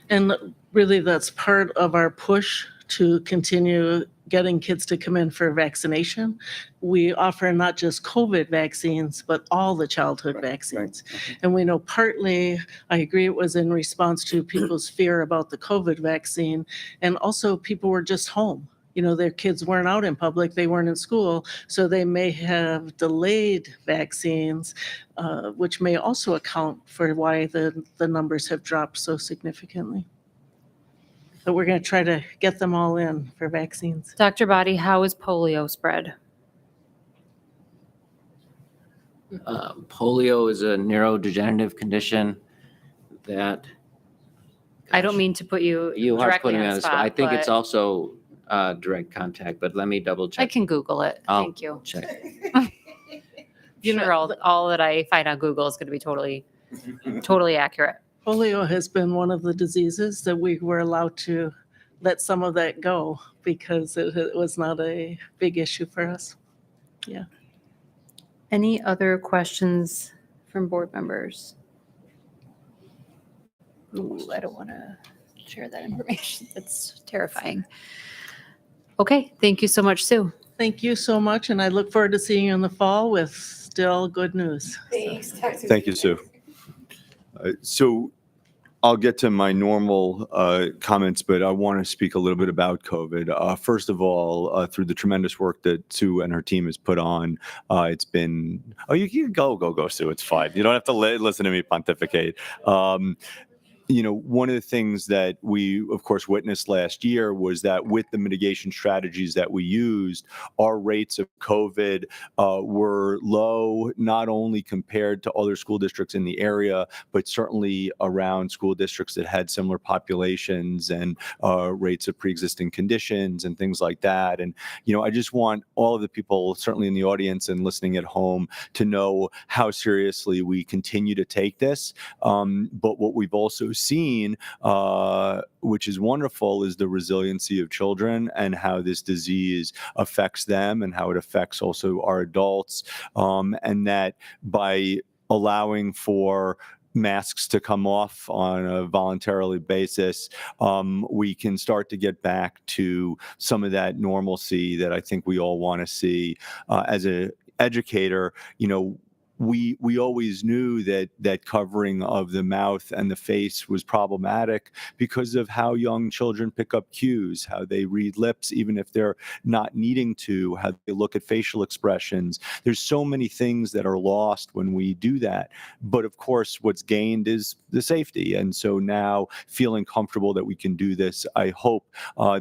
S9: And really, that's part of our push to continue getting kids to come in for vaccination. We offer not just COVID vaccines, but all the childhood vaccines.
S11: Right.
S9: And we know partly, I agree, it was in response to people's fear about the COVID vaccine. And also people were just home. Their kids weren't out in public, they weren't in school, so they may have delayed vaccines, which may also account for why the numbers have dropped so significantly. But we're going to try to get them all in for vaccines.
S1: Dr. Boddy, how is polio spread?
S10: Polio is a neurodegenerative condition that
S1: I don't mean to put you
S10: you are
S1: directly
S10: putting me
S1: on
S10: on
S1: the
S10: the spot. I think it's
S1: but
S10: also direct contact, but let me double check.
S1: I can Google it.
S10: I'll
S1: Thank you.
S10: check.
S1: Sure, all that I find on Google is going to be totally accurate.
S9: Polio has been one of the diseases that we were allowed to let some of that go because it was not a big issue for us.
S1: Any other questions from board members? Ooh, I don't want to share that information. It's terrifying. Okay, thank you so much, Sue.
S9: Thank you so much, and I look forward to seeing you in the fall with still good news.
S5: Thanks.
S7: Thank you, Sue. So I'll get to my normal comments, but I want to speak a little bit about COVID. First of all, through the tremendous work that Sue and her team has put on, it's been, you can go, Sue. It's fine. You don't have to listen to me pontificate. one of the things that we, of course, witnessed last year was that with the mitigation strategies that we used, our rates of COVID were low, not only compared to other school districts in the area, but certainly around school districts that had similar populations and rates of pre-existing conditions and things like that. And, I just want all of the people, certainly in the audience and listening at home, to know how seriously we continue to take this. But what we've also seen, which is wonderful, is the resiliency of children and how this disease affects them and how it affects also our adults. And that by allowing for masks to come off on a voluntarily basis, we can start to get back to some of that normalcy that I think we all want to see. As an educator, we always knew that covering of the mouth and the face was problematic because of how young children pick up cues, how they read lips, even if they're not needing to, how they look at facial expressions. There's so many things that are lost when we do that. But of course, what's gained is the safety. And so now feeling comfortable that we can do this, I hope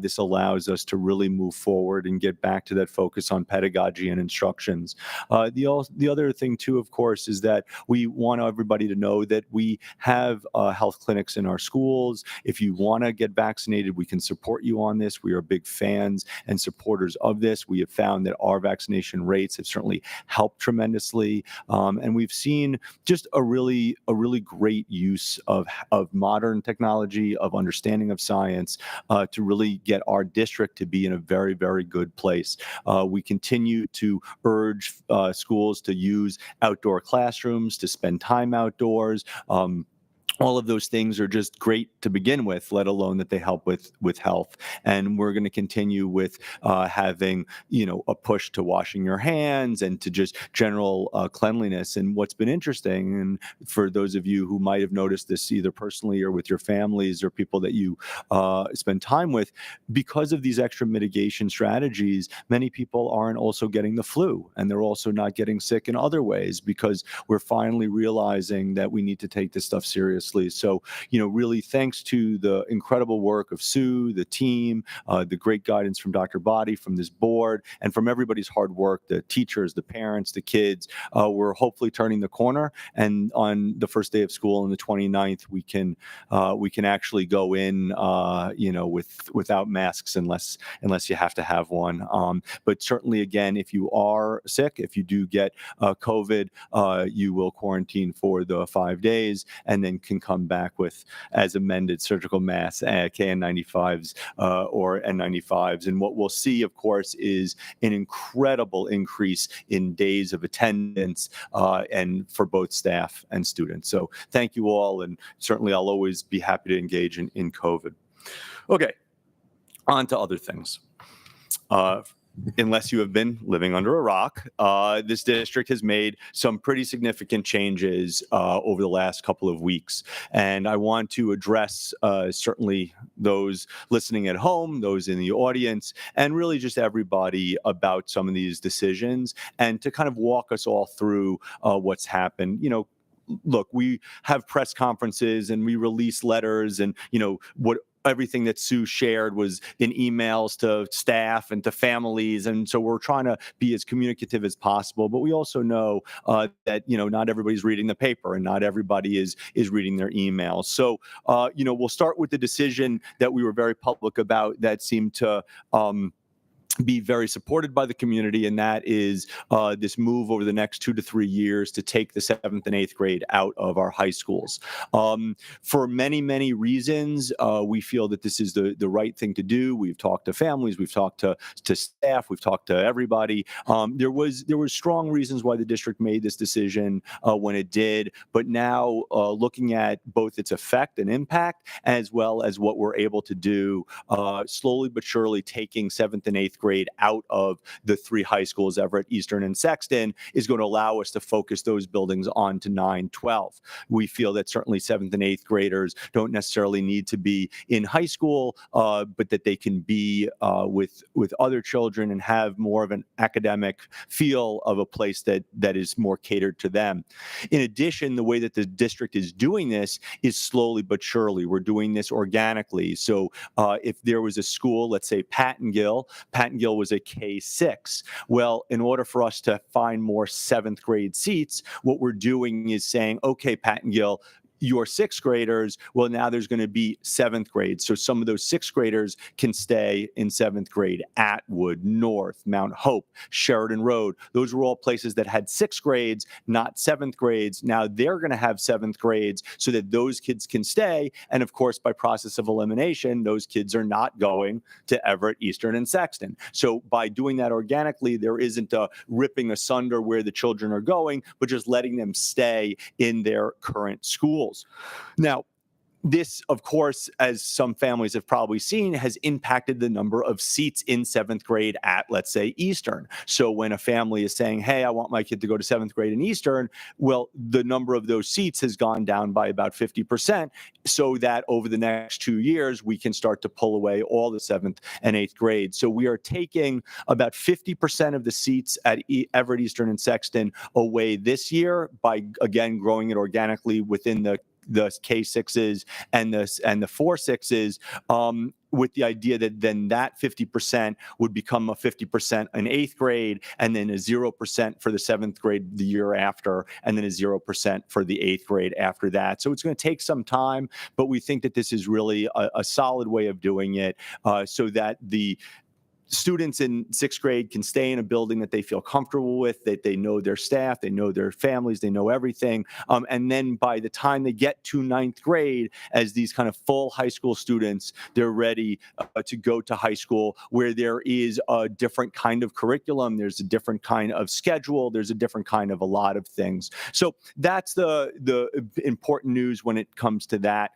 S7: this allows us to really move forward and get back to that focus on pedagogy and instructions. The other thing too, of course, is that we want everybody to know that we have health clinics in our schools. If you want to get vaccinated, we can support you on this. We are big fans and supporters of this. We have found that our vaccination rates have certainly helped tremendously. And we've seen just a really great use of modern technology, of understanding of science, to really get our district to be in a very, very good place. We continue to urge schools to use outdoor classrooms, to spend time outdoors. All of those things are just great to begin with, let alone that they help with health. And we're going to continue with having, a push to washing your hands and to just general cleanliness. And what's been interesting, and for those of you who might have noticed this either personally or with your families or people that you spend time with, because of these extra mitigation strategies, many people aren't also getting the flu, and they're also not getting sick in other ways because we're finally realizing that we need to take this stuff seriously. So, really thanks to the incredible work of Sue, the team, the great guidance from Dr. Body, from this board, and from everybody's hard work, the teachers, the parents, the kids, we're hopefully turning the corner. And on the first day of school on the 29th, we can actually go in, without masks unless you have to have one. But certainly, again, if you are sick, if you do get COVID, you will quarantine for the 5 days and then can come back with, as amended, surgical masks, KN95s or N95s. And what we'll see, of course, is an incredible increase in days of attendance and for both staff and students. So thank you all. And certainly I'll always be happy to engage in COVID. Okay, on to other things. Unless you have been living under a rock, this district has made some pretty significant changes over the last couple of weeks. And I want to address certainly those listening at home, those in the audience, and really just everybody about some of these decisions and to kind of walk us all through what's happened. Look, we have press conferences and we release letters and, everything that Sue shared was in emails to staff and to families. And so we're trying to be as communicative as possible. But we also know that, not everybody's reading the paper and not everybody is reading their emails. So, we'll start with the decision that we were very public about that seemed to be very supported by the community, and that is this move over the next 2 to 3 years to take the 7th and 8th grade out of our high schools. For many, many reasons, we feel that this is the right thing to do. We've talked to families, we've talked to staff, we've talked to everybody. There was strong reasons why the district made this decision when it did, but now looking at both its effect and impact, as well as what we're able to do, slowly but surely taking 7th and 8th grade grade out of the 3 high schools, Everett, Eastern, and Sexton, is going to allow us to focus those buildings on to 9-12. We feel that certainly 7th and 8th graders don't necessarily need to be in high school, but that they can be with other children and have more of an academic feel of a place that is more catered to them. In addition, the way that the district is doing this is slowly but surely. We're doing this organically. So if there was a school, let's say Pattongill was a K-6. Well, in order for us to find more 7th grade seats, what we're doing is saying, okay, Pattongill, your 6th graders, well, now there's going to be 7th grade. So some of those 6th graders can stay in 7th grade. Atwood, North, Mount Hope, Sheridan Road. Those were all places that had 6th grades, not 7th grades. Now they're going to have 7th grades so that those kids can stay. And of course, by process of elimination, those kids are not going to Everett, Eastern, and Sexton. So by doing that organically, there isn't a ripping asunder where the children are going, but just letting them stay in their current schools. Now, this, of course, as some families have probably seen, has impacted the number of seats in 7th grade at, let's say, Eastern. So when a family is saying, hey, I want my kid to go to 7th grade in Eastern, well, the number of those seats has gone down by about 50%, so that over the next 2 years, we can start to pull away all the 7th and 8th grades. So we are taking about 50% of the seats at Everett, Eastern, and Sexton away this year by, again, growing it organically within the K6s and the 4-6s, with the idea that then that 50% would become a 50% in 8th grade, and then a 0% for the 7th grade the year after, and then a 0% for the 8th grade after that. So it's going to take some time, but we think that this is really a solid way of doing it, so that the students in 6th grade can stay in a building that they feel comfortable with, that they know their staff, they know their families, they know everything. And then by the time they get to 9th grade, as these kind of full high school students, they're ready to go to high school where there is a different kind of curriculum, there's a different kind of schedule, there's a different kind of a lot of things. So that's the important news when it comes to that.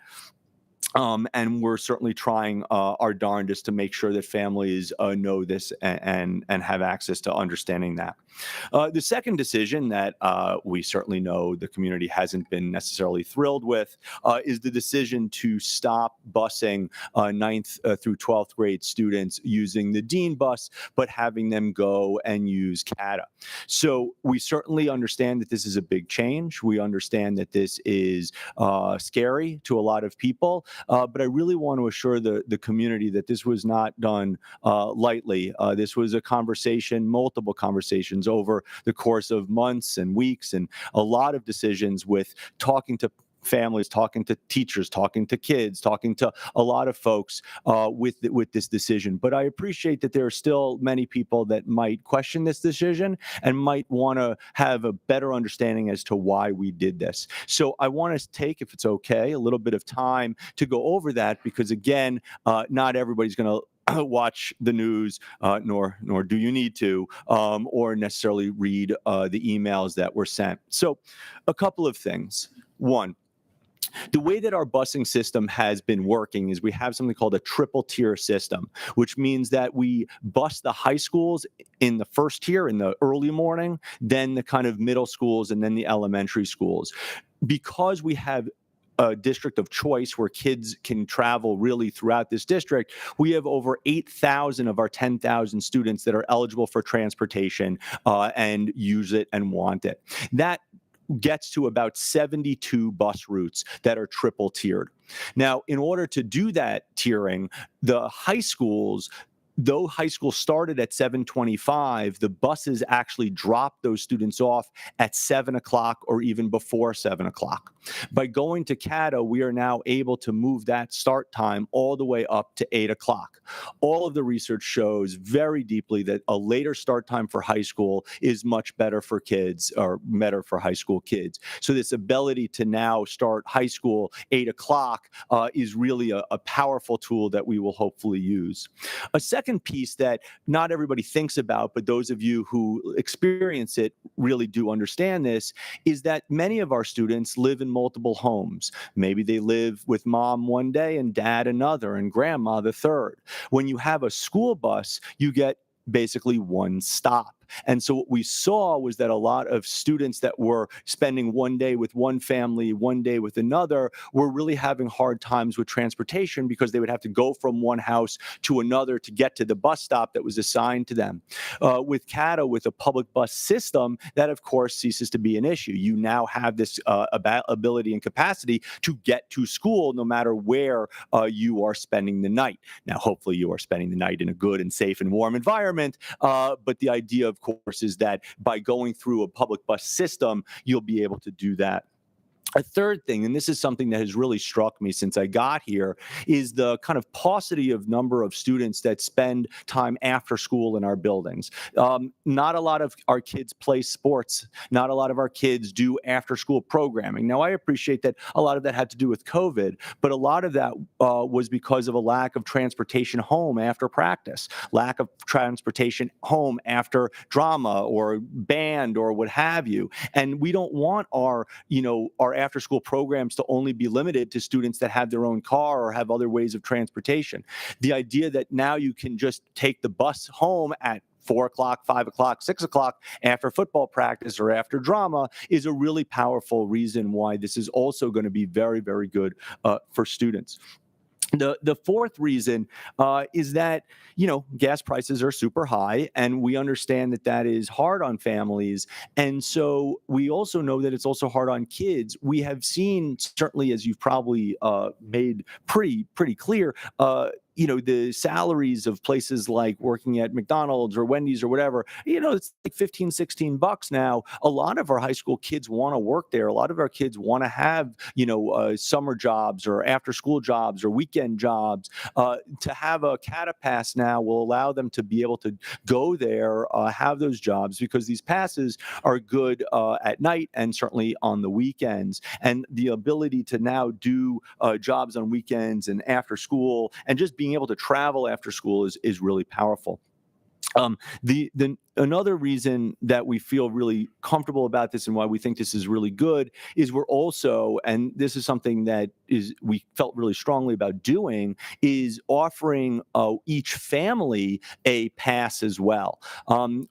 S7: And we're certainly trying our darndest to make sure that families know this and have access to understanding that. The second decision that we certainly know the community hasn't been necessarily thrilled with is the decision to stop busing 9th through 12th grade students using the Dean bus, but having them go and use CATA. So we certainly understand that this is a big change. We understand that this is scary to a lot of people. But I really want to assure the community that this was not done lightly. This was a conversation, multiple conversations over the course of months and weeks, and a lot of decisions with talking to families, talking to teachers, talking to kids, talking to a lot of folks with this decision. But I appreciate that there are still many people that might question this decision and might want to have a better understanding as to why we did this. So I want to take, if it's okay, a little bit of time to go over that, because again, not everybody's going to watch the news, nor do you need to, or necessarily read the emails that were sent. So a couple of things. One, the way that our busing system has been working is we have something called a triple tier system, which means that we bus the high schools in the first tier in the early morning, then the kind of middle schools, and then the elementary schools. Because we have a district of choice where kids can travel really throughout this district, we have over 8,000 of our 10,000 students that are eligible for transportation and use it and want it. That gets to about 72 bus routes that are triple tiered. Now, in order to do that tiering, the high schools, though high school started at 7:25, the buses actually drop those students off at 7 o'clock or even before 7 o'clock. By going to CATA, we are now able to move that start time all the way up to 8 o'clock. All of the research shows very deeply that a later start time for high school is much better for kids, or better for high school kids. So this ability to now start high school 8 o'clock is really a powerful tool that we will hopefully use. A second piece that not everybody thinks about, but those of you who experience it really do understand this, is that many of our students live in multiple homes. Maybe they live with mom one day and dad another and grandma the third. When you have a school bus, you get basically one stop. And so what we saw was that a lot of students that were spending one day with one family, one day with another, were really having hard times with transportation because they would have to go from one house to another to get to the bus stop that was assigned to them. With CATA, with a public bus system, that of course ceases to be an issue. You now have this ability and capacity to get to school no matter where you are spending the night. Now, hopefully you are spending the night in a good and safe and warm environment, but the idea, of course, is that by going through a public bus system, you'll be able to do that. A third thing, and this is something that has really struck me since I got here, is the kind of paucity of number of students that spend time after school in our buildings. Not a lot of our kids play sports. Not a lot of our kids do after school programming. Now, I appreciate that a lot of that had to do with COVID, but a lot of that was because of a lack of transportation home after practice, lack of transportation home after drama or band or what have you. And we don't want our after school programs to only be limited to students that have their own car or have other ways of transportation. The idea that now you can just take the bus home at 4 o'clock, 5 o'clock, 6 o'clock after football practice or after drama is a really powerful reason why this is also going to be very, very good for students. The fourth reason is that, gas prices are super high, and we understand that that is hard on families. And so we also know that it's also hard on kids. We have seen, certainly, as you've probably made pretty clear, the salaries of places like working at McDonald's or Wendy's or whatever, it's like $15, $16 now. A lot of our high school kids want to work there. A lot of our kids want to have, summer jobs or after school jobs or weekend jobs. To have a CATA pass now will allow them to be able to go there, have those jobs, because these passes are good at night and certainly on the weekends. And the ability to now do jobs on weekends and after school and just being able to travel after school is really powerful. Another reason that we feel really comfortable about this and why we think this is really good is we're also, and this is something that we felt really strongly about doing, is offering each family a pass as well.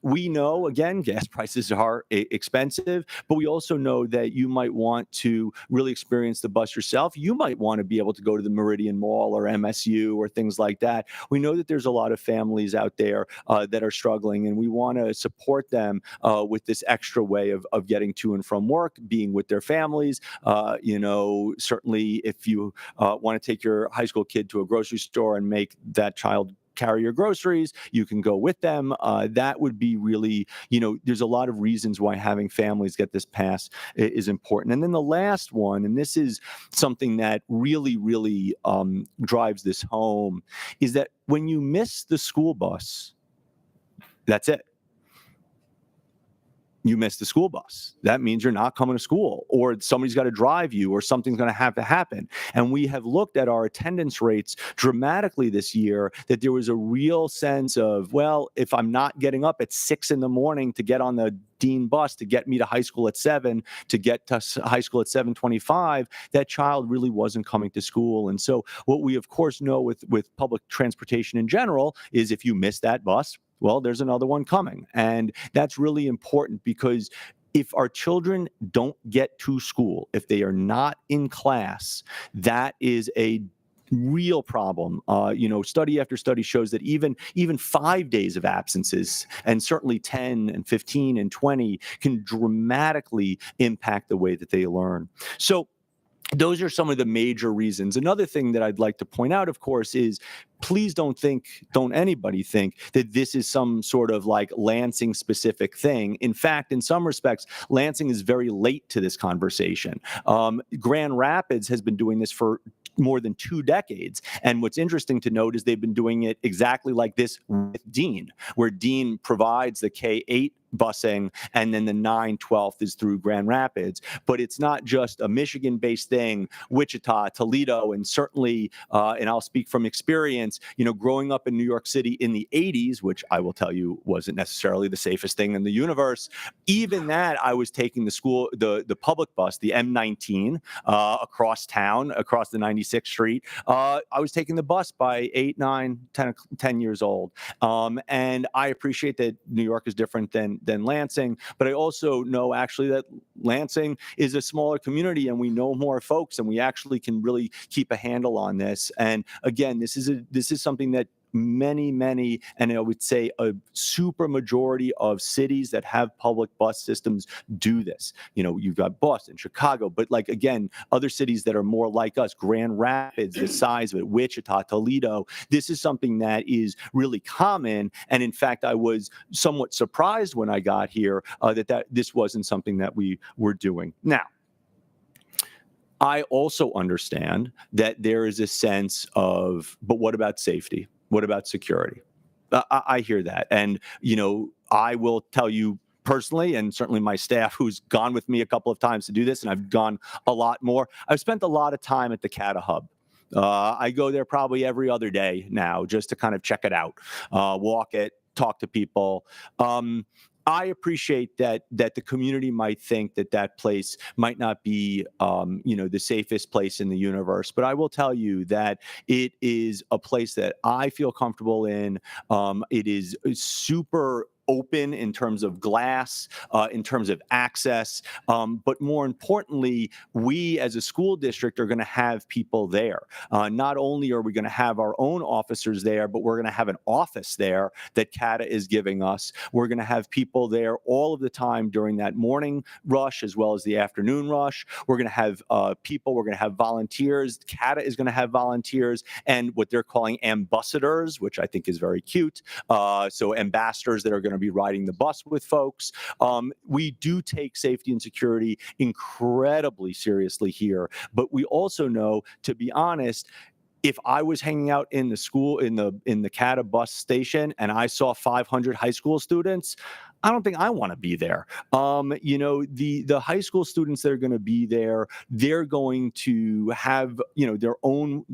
S7: We know, again, gas prices are expensive, but we also know that you might want to really experience the bus yourself. You might want to be able to go to the Meridian Mall or MSU or things like that. We know that there's a lot of families out there that are struggling, and we want to support them with this extra way of getting to and from work, being with their families. Certainly if you want to take your high school kid to a grocery store and make that child carry your groceries, you can go with them. That would be really, there's a lot of reasons why having families get this pass is important. And then the last one, and this is something that really, really drives this home, is that when you miss the school bus, that's it. You miss the school bus. That means you're not coming to school, or somebody's got to drive you, or something's going to have to happen. And we have looked at our attendance rates dramatically this year, that there was a real sense of, well, if I'm not getting up at 6 a.m. to get on the Dean bus to get me to high school at 7, to get to high school at 7:25, that child really wasn't coming to school. And so what we of course know with public transportation in general is if you miss that bus, well, there's another one coming. And that's really important, because if our children don't get to school, if they are not in class, that is a real problem. Study after study shows that even 5 days of absences, and certainly 10 and 15 and 20, can dramatically impact the way that they learn. So those are some of the major reasons. Another thing that I'd like to point out, of course, is please don't anybody think that this is some sort of like Lansing specific thing. In fact, in some respects, Lansing is very late to this conversation. Grand Rapids has been doing this for more than 2 decades. And what's interesting to note is they've been doing it exactly like this with Dean, where Dean provides the K-8 busing, and then the 9/12 is through Grand Rapids. But it's not just a Michigan-based thing. Wichita, Toledo, and certainly, and I'll speak from experience, growing up in New York City in the 80s, which I will tell you wasn't necessarily the safest thing in the universe. Even that, I was taking the public bus, the M19, across town, across the 96th Street. I was taking the bus by 8, 9, 10 years old. And I appreciate that New York is different than Lansing, but I also know actually that Lansing is a smaller community and we know more folks and we actually can really keep a handle on this. And again, this is something that many, and I would say a super majority of cities that have public bus systems do this. You've got Boston, Chicago, but like, again, other cities that are more like us, Grand Rapids, the size of it, Wichita, Toledo, this is something that is really common. And in fact, I was somewhat surprised when I got here that this wasn't something that we were doing. Now, I also understand that there is a sense of, but what about safety? What about security? I hear that. And, I will tell you personally, and certainly my staff who's gone with me a couple of times to do this, and I've gone a lot more, I've spent a lot of time at the CATA Hub. I go there probably every other day now just to kind of check it out, walk it, talk to people. I appreciate that the community might think that place might not be, the safest place in the universe. But I will tell you that it is a place that I feel comfortable in. It is super open in terms of glass, in terms of access. But more importantly, we as a school district are going to have people there. Not only are we going to have our own officers there, but we're going to have an office there that CATA is giving us. We're going to have people there all of the time during that morning rush as well as the afternoon rush. We're going to have people, we're going to have volunteers. CATA is going to have volunteers and what they're calling ambassadors, which I think is very cute. So ambassadors that are going to be riding the bus with folks. We do take safety and security incredibly seriously here, but we also know, to be honest, if I was hanging out in the school, in the CATA bus station, and I saw 500 high school students, I don't think I want to be there. The high school students that are going to be there, they're going to have their own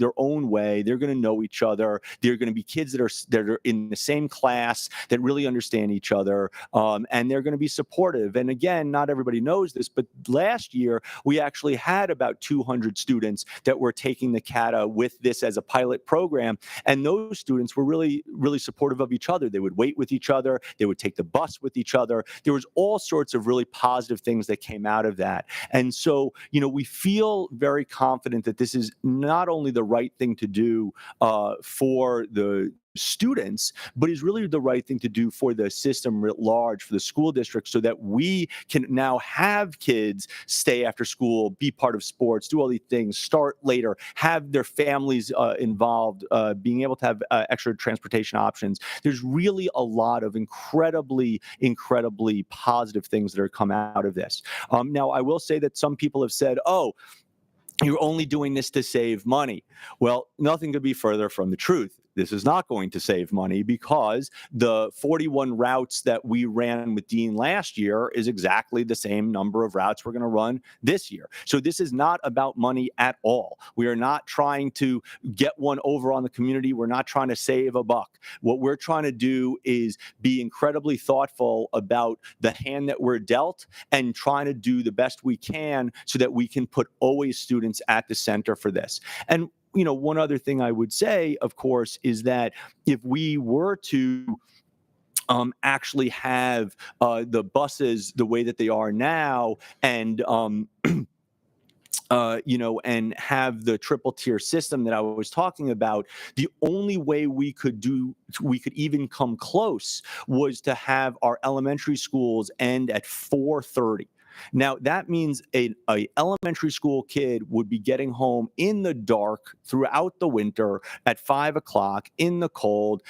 S7: way. They're going to know each other. They're going to be kids that are in the same class that really understand each other, and they're going to be supportive. And again, not everybody knows this, but last year we actually had about 200 students that were taking the CATA with this as a pilot program, and those students were really, really supportive of each other. They would wait with each other. They would take the bus with each other. There was all sorts of really positive things that came out of that. And so, we feel very confident that this is not only the right thing to do for the students, but is really the right thing to do for the system writ large, for the school district, so that we can now have kids stay after school, be part of sports, do all these things, start later, have their families involved, being able to have extra transportation options. There's really a lot of incredibly positive things that are come out of this. Now, I will say that some people have said, oh, you're only doing this to save money. Well, nothing could be further from the truth. This is not going to save money because the 41 routes that we ran with Dean last year is exactly the same number of routes we're going to run this year. So this is not about money at all. We are not trying to get one over on the community. We're not trying to save a buck. What we're trying to do is be incredibly thoughtful about the hand that we're dealt and trying to do the best we can so that we can put always students at the center for this. And one other thing I would say, of course, is that if we were to actually have the buses the way that they are now and and have the triple tier system that I was talking about, the only way we could even come close was to have our elementary schools end at 4:30. Now, that means a elementary school kid would be getting home in the dark throughout the winter at 5 o'clock in the cold,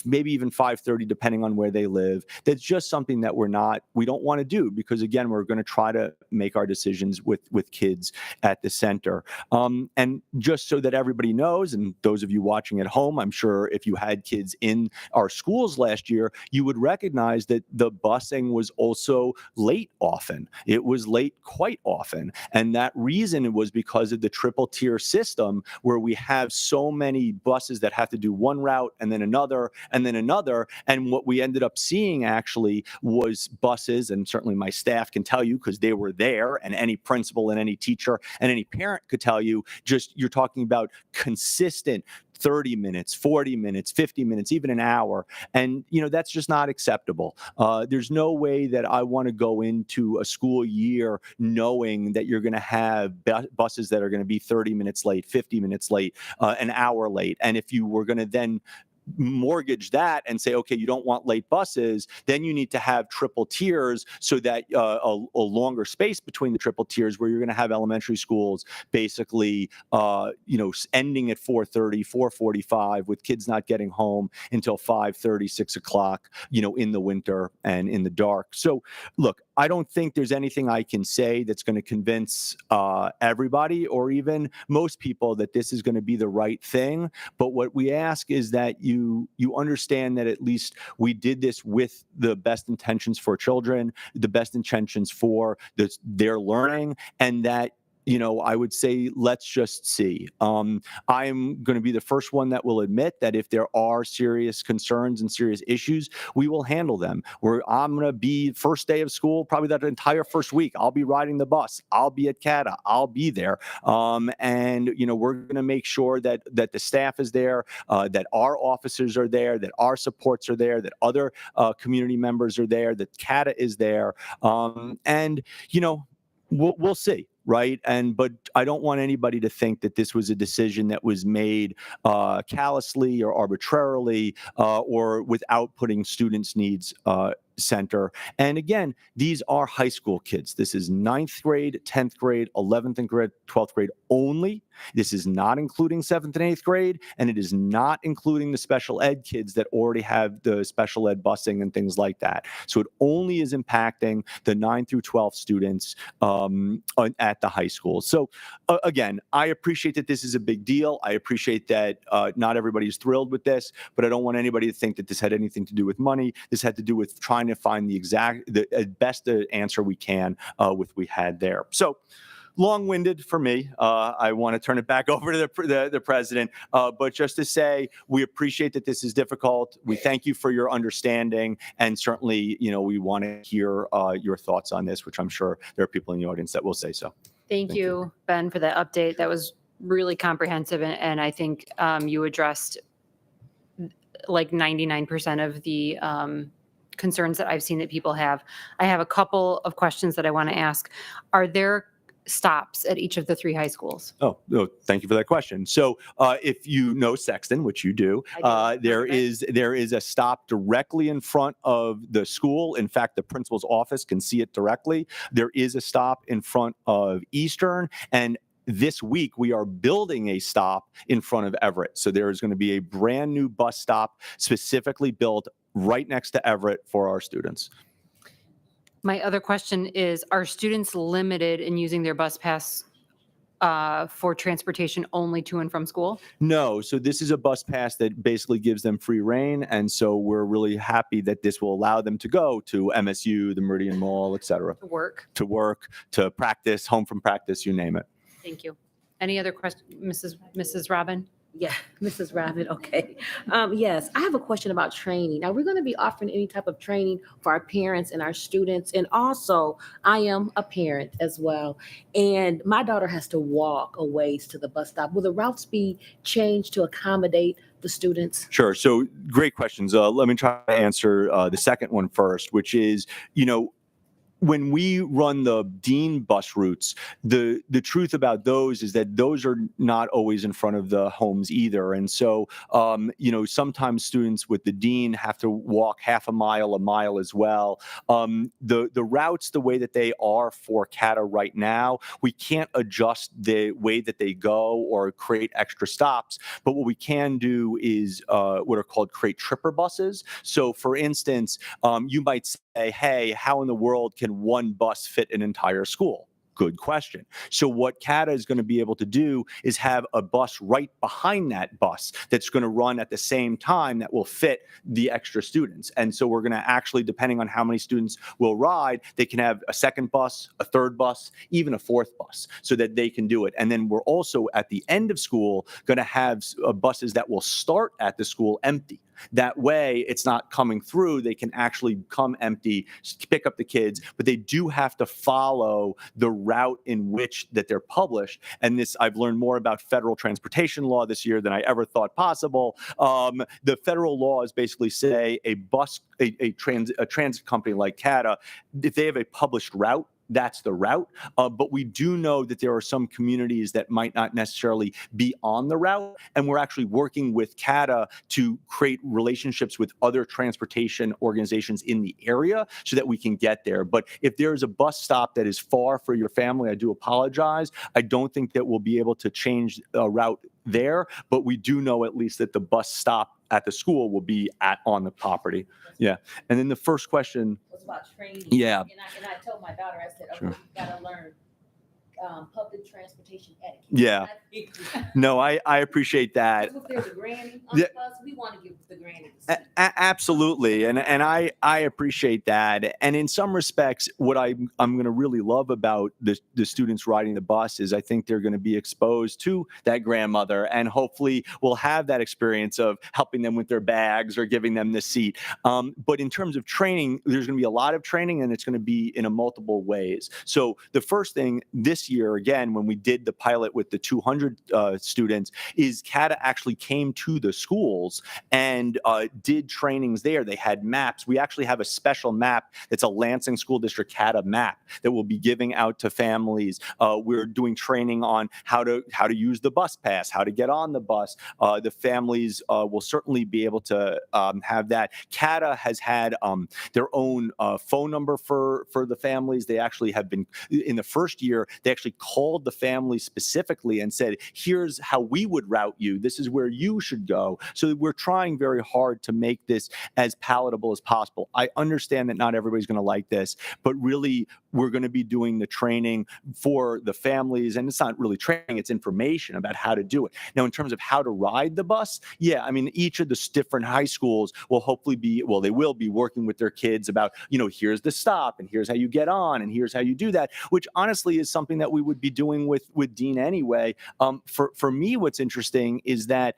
S7: maybe even 5:30, depending on where they live. That's just something that we don't want to do, because again, we're going to try to make our decisions with kids at the center. And just so that everybody knows, and those of you watching at home, I'm sure if you had kids in our schools last year, you would recognize that the busing was also late often. It was late quite often. And that reason was because of the triple tier system, where we have so many buses that have to do one route and then another and then another. And what we ended up seeing actually was buses, and certainly my staff can tell you because they were there, and any principal and any teacher and any parent could tell you, just you're talking about consistent 30 minutes, 40 minutes, 50 minutes, even an hour. And, that's just not acceptable. There's no way that I want to go into a school year knowing that you're going to have buses that are going to be 30 minutes late, 50 minutes late, an hour late. And if you were going to then mortgage that and say, okay, you don't want late buses, then you need to have triple tiers, so that a longer space between the triple tiers, where you're going to have elementary schools basically, ending at 4:30, 4:45, with kids not getting home until 5:30, 6 o'clock, in the winter and in the dark. So look, I don't think there's anything I can say that's going to convince everybody, or even most people, that this is going to be the right thing. But what we ask is that you understand that at least we did this with the best intentions for children, the best intentions for their learning, and that I would say, let's just see. I'm going to be the first one that will admit that if there are serious concerns and serious issues, we will handle them. I'm going to be first day of school, probably that entire first week, I'll be riding the bus. I'll be at CATA. I'll be there. And we're going to make sure that the staff is there, that our officers are there, that our supports are there, that other community members are there, that CATA is there. And we'll see. Right. But I don't want anybody to think that this was a decision that was made callously or arbitrarily, or without putting students' needs center. And again, these are high school kids. This is 9th grade, 10th grade, 11th grade, 12th grade only. This is not including 7th and 8th grade, and it is not including the special ed kids that already have the special ed busing and things like that. So it only is impacting the 9 through 12 students at the high school. So again, I appreciate that this is a big deal. I appreciate that not everybody is thrilled with this, but I don't want anybody to think that this had anything to do with money. This had to do with trying to find the best answer we can with we had there. So long-winded for me. I want to turn it back over to the president, but just to say, we appreciate that this is difficult. We thank you for your understanding, and certainly, we want to hear your thoughts on this, which I'm sure there are people in the audience that will say so.
S1: Thank you, Ben, for that update. That was really comprehensive, and I think you addressed like 99% of the concerns that I've seen that people have. I have a couple of questions that I want to ask. Are there stops at each of the 3 high schools?
S7: Oh, thank you for that question. So if you know Sexton, which you do, there is a stop directly in front of the school. In fact, the principal's office can see it directly. There is a stop in front of Eastern, and this week, we are building a stop in front of Everett. So there is going to be a brand new bus stop specifically built right next to Everett for our students.
S1: My other question is, are students limited in using their bus pass for transportation only to and from school?
S7: No. So this is a bus pass that basically gives them free reign. And so we're really happy that this will allow them to go to MSU, the Meridian Mall, et cetera.
S1: To work.
S7: To practice, home from practice, you name it.
S1: Thank you. Any other questions, Mrs. Robin?
S12: Yeah, Mrs. Robin, okay. Yes, I have a question about training. Are we going to be offering any type of training for our parents and our students? And also, I am a parent as well, and my daughter has to walk a ways to the bus stop. Will the routes be changed to accommodate the students?
S7: Sure. So great questions. Let me try to answer the second one first, which is, when we run the Dean bus routes, the truth about those is that those are not always in front of the homes either. And so, sometimes students with the Dean have to walk half a mile as well. The routes, the way that they are for CATA right now, we can't adjust the way that they go or create extra stops. But what we can do is what are called crate tripper buses. So for instance, you might say, hey, how in the world can one bus fit an entire school? Good question. So what CATA is going to be able to do is have a bus right behind that bus that's going to run at the same time that will fit the extra students. And so we're going to actually, depending on how many students will ride, they can have a second bus, a third bus, even a fourth bus so that they can do it. And then we're also at the end of school going to have buses that will start at the school empty. That way, it's not coming through. They can actually come empty, pick up the kids, but they do have to follow the route in which that they're published. And this, I've learned more about federal transportation law this year than I ever thought possible. The federal laws basically say a transit company like CATA, if they have a published route, that's the route. But we do know that there are some communities that might not necessarily be on the route. And we're actually working with CATA to create relationships with other transportation organizations in the area so that we can get there. But if there's a bus stop that is far for your family, I do apologize. I don't think that we'll be able to change a route there, but we do know at least that the bus stop at the school will be on the property. Yeah. And then the first question
S12: was about training.
S7: Yeah.
S12: And I told my daughter, I said,
S7: Sure.
S12: you gotta learn public transportation etiquette.
S7: Yeah. No, I appreciate that.
S12: If there's a granny on
S7: Yeah.
S12: the bus, we want to give the granny the seat.
S7: Absolutely. And I appreciate that. And in some respects, what I'm going to really love about the students riding the bus is I think they're going to be exposed to that grandmother, and hopefully we'll have that experience of helping them with their bags or giving them the seat. But in terms of training, there's going to be a lot of training, and it's going to be in a multiple ways. So the first thing this year, again, when we did the pilot with the 200 students, is CATA actually came to the schools and did trainings there. They had maps. We actually have a special map that's a Lansing School District CATA map that we'll be giving out to families. We're doing training on how to use the bus pass, how to get on the bus. The families will certainly be able to have that. CATA has had their own phone number for the families. They actually have been, in the first year, they actually called the family specifically and said, here's how we would route you. This is where you should go. So we're trying very hard to make this as palatable as possible. I understand that not everybody's going to like this, but really we're going to be doing the training for the families. And it's not really training, it's information about how to do it. Now, in terms of how to ride the bus, yeah, I mean, each of the different high schools will hopefully be, well, they will be working with their kids about, here's the stop and here's how you get on and here's how you do that, which honestly is something that we would be doing with Dean anyway. For me, what's interesting is that,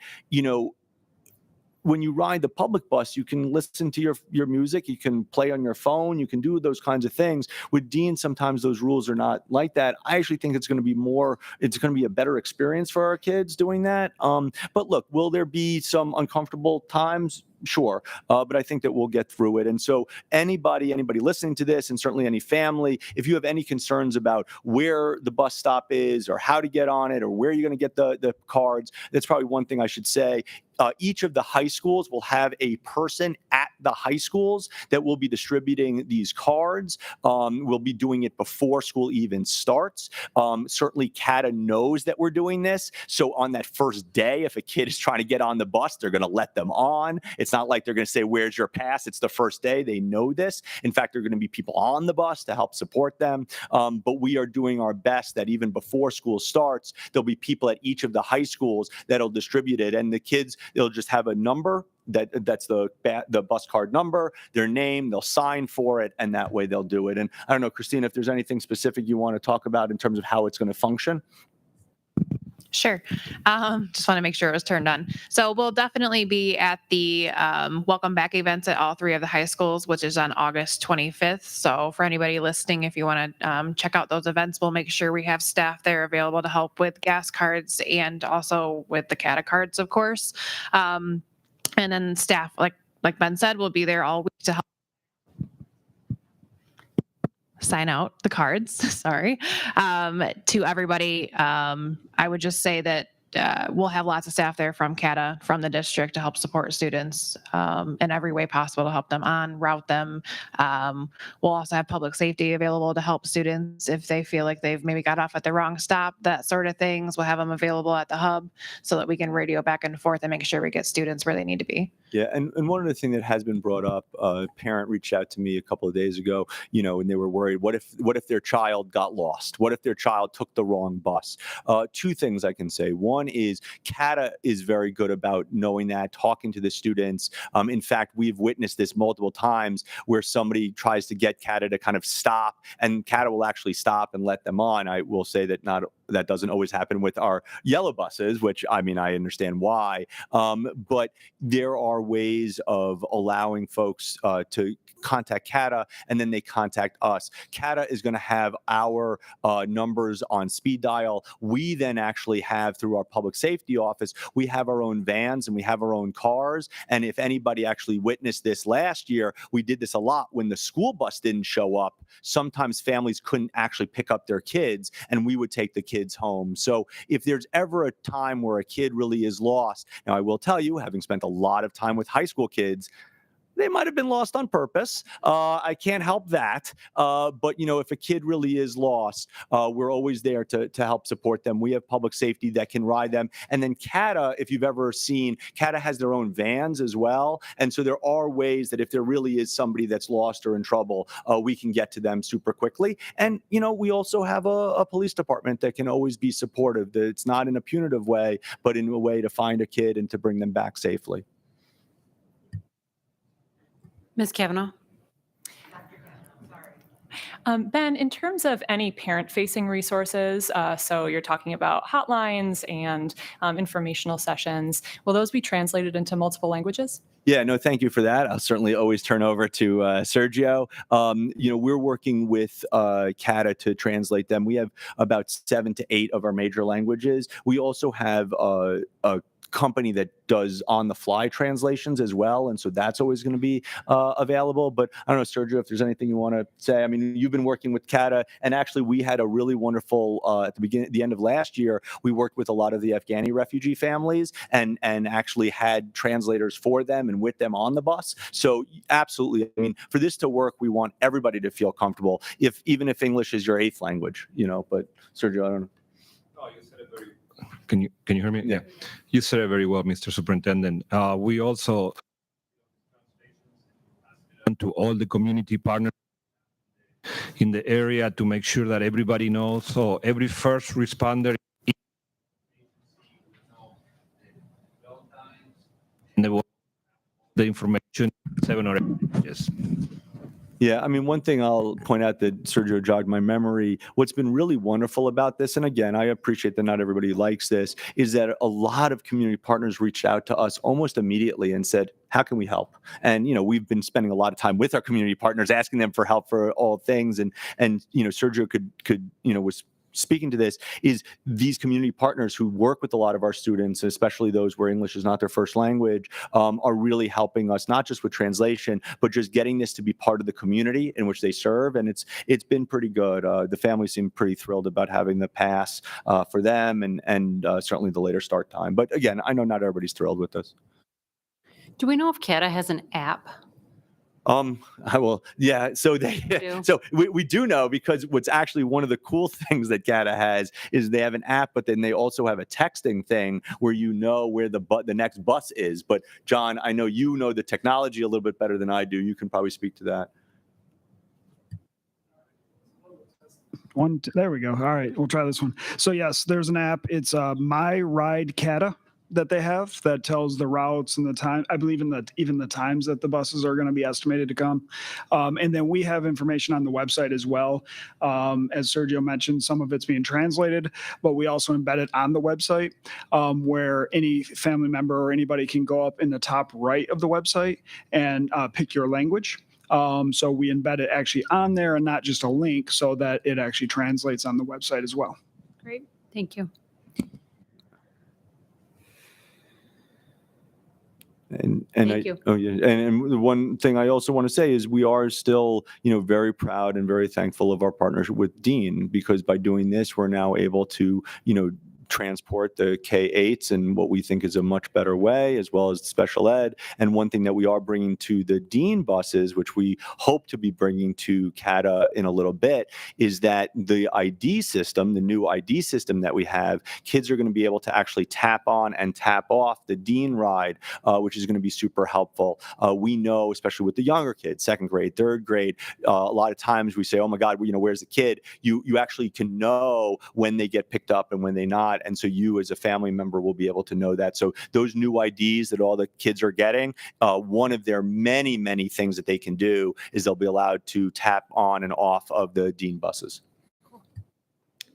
S7: when you ride the public bus, you can listen to your music, you can play on your phone, you can do those kinds of things. With Dean, sometimes those rules are not like that. I actually think it's going to be a better experience for our kids doing that. But look, will there be some uncomfortable times? Sure. But I think that we'll get through it. And so anybody listening to this, and certainly any family, if you have any concerns about where the bus stop is or how to get on it or where you're going to get the cards, that's probably one thing I should say. Each of the high schools will have a person at the high schools that will be distributing these cards. We'll be doing it before school even starts. Certainly CATA knows that we're doing this. So on that first day, if a kid is trying to get on the bus, they're going to let them on. It's not like they're going to say, where's your pass? It's the first day. They know this. In fact, there are going to be people on the bus to help support them. But we are doing our best that even before school starts, there'll be people at each of the high schools that'll distribute it. And the kids, they'll just have a number that's the bus card number, their name, they'll sign for it, and that way they'll do it. And I don't know, Christine, if there's anything specific you want to talk about in terms of how it's going to function.
S13: Sure. Just want to make sure it was turned on. So we'll definitely be at the welcome back events at all three of the high schools, which is on August 25th. So for anybody listening, if you want to check out those events, we'll make sure we have staff there available to help with gas cards and also with the CATA cards, of course. And then staff, like Ben said, will be there all week to help. sign out the cards, sorry, to everybody. I would just say that we'll have lots of staff there from CATA, from the district, to help support students in every way possible, to help them on, route them. We'll also have public safety available to help students if they feel like they've maybe got off at the wrong stop, that sort of things. We'll have them available at the hub so that we can radio back and forth and make sure we get students where they need to be.
S7: Yeah, and one of the things that has been brought up, a parent reached out to me a couple of days ago, and they were worried, what if their child got lost? What if their child took the wrong bus? Two things I can say. One is CATA is very good about knowing that, talking to the students. In fact, we've witnessed this multiple times where somebody tries to get CATA to kind of stop, and CATA will actually stop and let them on. I will say that that doesn't always happen with our yellow buses, which I understand why. But there are ways of allowing folks to contact CATA, and then they contact us. CATA is going to have our numbers on speed dial. We then actually have, through our public safety office, we have our own vans and we have our own cars. And if anybody actually witnessed this last year, we did this a lot when the school bus didn't show up. Sometimes families couldn't actually pick up their kids, and we would take the kids home. So if there's ever a time where a kid really is lost, now I will tell you, having spent a lot of time with high school kids, they might have been lost on purpose. I can't help that. But, if a kid really is lost, we're always there to help support them. We have public safety that can ride them. And then CATA, if you've ever seen, CATA has their own vans as well. And so there are ways that if there really is somebody that's lost or in trouble, we can get to them super quickly. And, we also have a police department that can always be supportive. It's not in a punitive way, but in a way to find a kid and to bring them back safely.
S1: Ms. Kavanaugh?
S14: Ben, in terms of any parent-facing resources, so you're talking about hotlines and informational sessions, will those be translated into multiple languages?
S7: Yeah, no, thank you for that. I'll certainly always turn over to Sergio. We're working with CATA to translate them. We have about 7 to 8 of our major languages. We also have a company that does on-the-fly translations as well, and so that's always going to be available. But I don't know, Sergio, if there's anything you want to say. You've been working with CATA, and actually we had a really wonderful at the end of last year. We worked with a lot of the Afghani refugee families and actually had translators for them and with them on the bus. So absolutely, for this to work, we want everybody to feel comfortable, even if English is your 8th language. But Sergio, I don't know.
S15: Can you hear me? Yeah. You said it very well, Mr. Superintendent. We also to all the community partners in the area to make sure that everybody knows. So every first responder and the information 7 or 8 pages.
S7: Yeah, one thing I'll point out that Sergio jogged my memory, what's been really wonderful about this, and again, I appreciate that not everybody likes this, is that a lot of community partners reached out to us almost immediately and said, how can we help? And, we've been spending a lot of time with our community partners, asking them for help for all things. And Sergio could was speaking to this, is these community partners who work with a lot of our students, especially those where English is not their first language, are really helping us, not just with translation, but just getting this to be part of the community in which they serve. And it's been pretty good. The families seem pretty thrilled about having the pass for them and certainly the later start time. But again, I know not everybody's thrilled with this.
S1: Do we know if CATA has an app?
S7: I will. Yeah. So we do know, because what's actually one of the cool things that CATA has is they have an app, but then they also have a texting thing where where the next bus is. But John, I know you know the technology a little bit better than I do. You can probably speak to that.
S16: There we go. All right, we'll try this one. So yes, there's an app. It's My Ride CATA that they have that tells the routes and the time. I believe even the times that the buses are going to be estimated to come. And then we have information on the website as well. As Sergio mentioned, some of it's being translated, but we also embed it on the website where any family member or anybody can go up in the top right of the website and pick your language. So we embed it actually on there and not just a link, so that it actually translates on the website as well.
S1: Great. Thank you.
S7: And And
S1: Thank you.
S7: and the one thing I also want to say is we are still, very proud and very thankful of our partnership with Dean, because by doing this, we're now able to, transport the K-8s in what we think is a much better way, as well as special ed. And one thing that we are bringing to the Dean buses, which we hope to be bringing to CATA in a little bit, is that the ID system, the new ID system that we have, kids are going to be able to actually tap on and tap off the Dean ride, which is going to be super helpful. We know, especially with the younger kids, second grade, third grade, a lot of times we say, oh my God, where's the kid? You actually can know when they get picked up and when they not. And so you as a family member will be able to know that. So those new IDs that all the kids are getting, one of their many, many things that they can do is they'll be allowed to tap on and off of the Dean buses.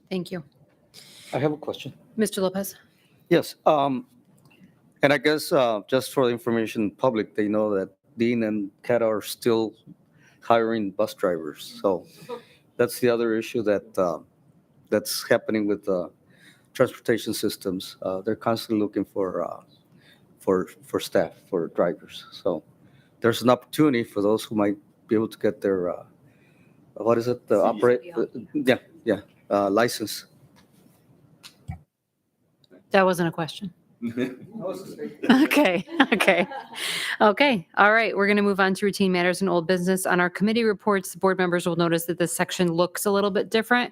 S1: Thank you.
S11: I have a question.
S1: Mr. Lopez?
S11: Yes. And I guess just for the information public, they know that Dean and CATA are still hiring bus drivers. So that's the other issue that's happening with transportation systems. They're constantly looking for staff, for drivers. So there's an opportunity for those who might be able to get their what is it? The license.
S1: That wasn't a question. Okay. All right. We're going to move on to routine matters and old business. On our committee reports, the board members will notice that this section looks a little bit different.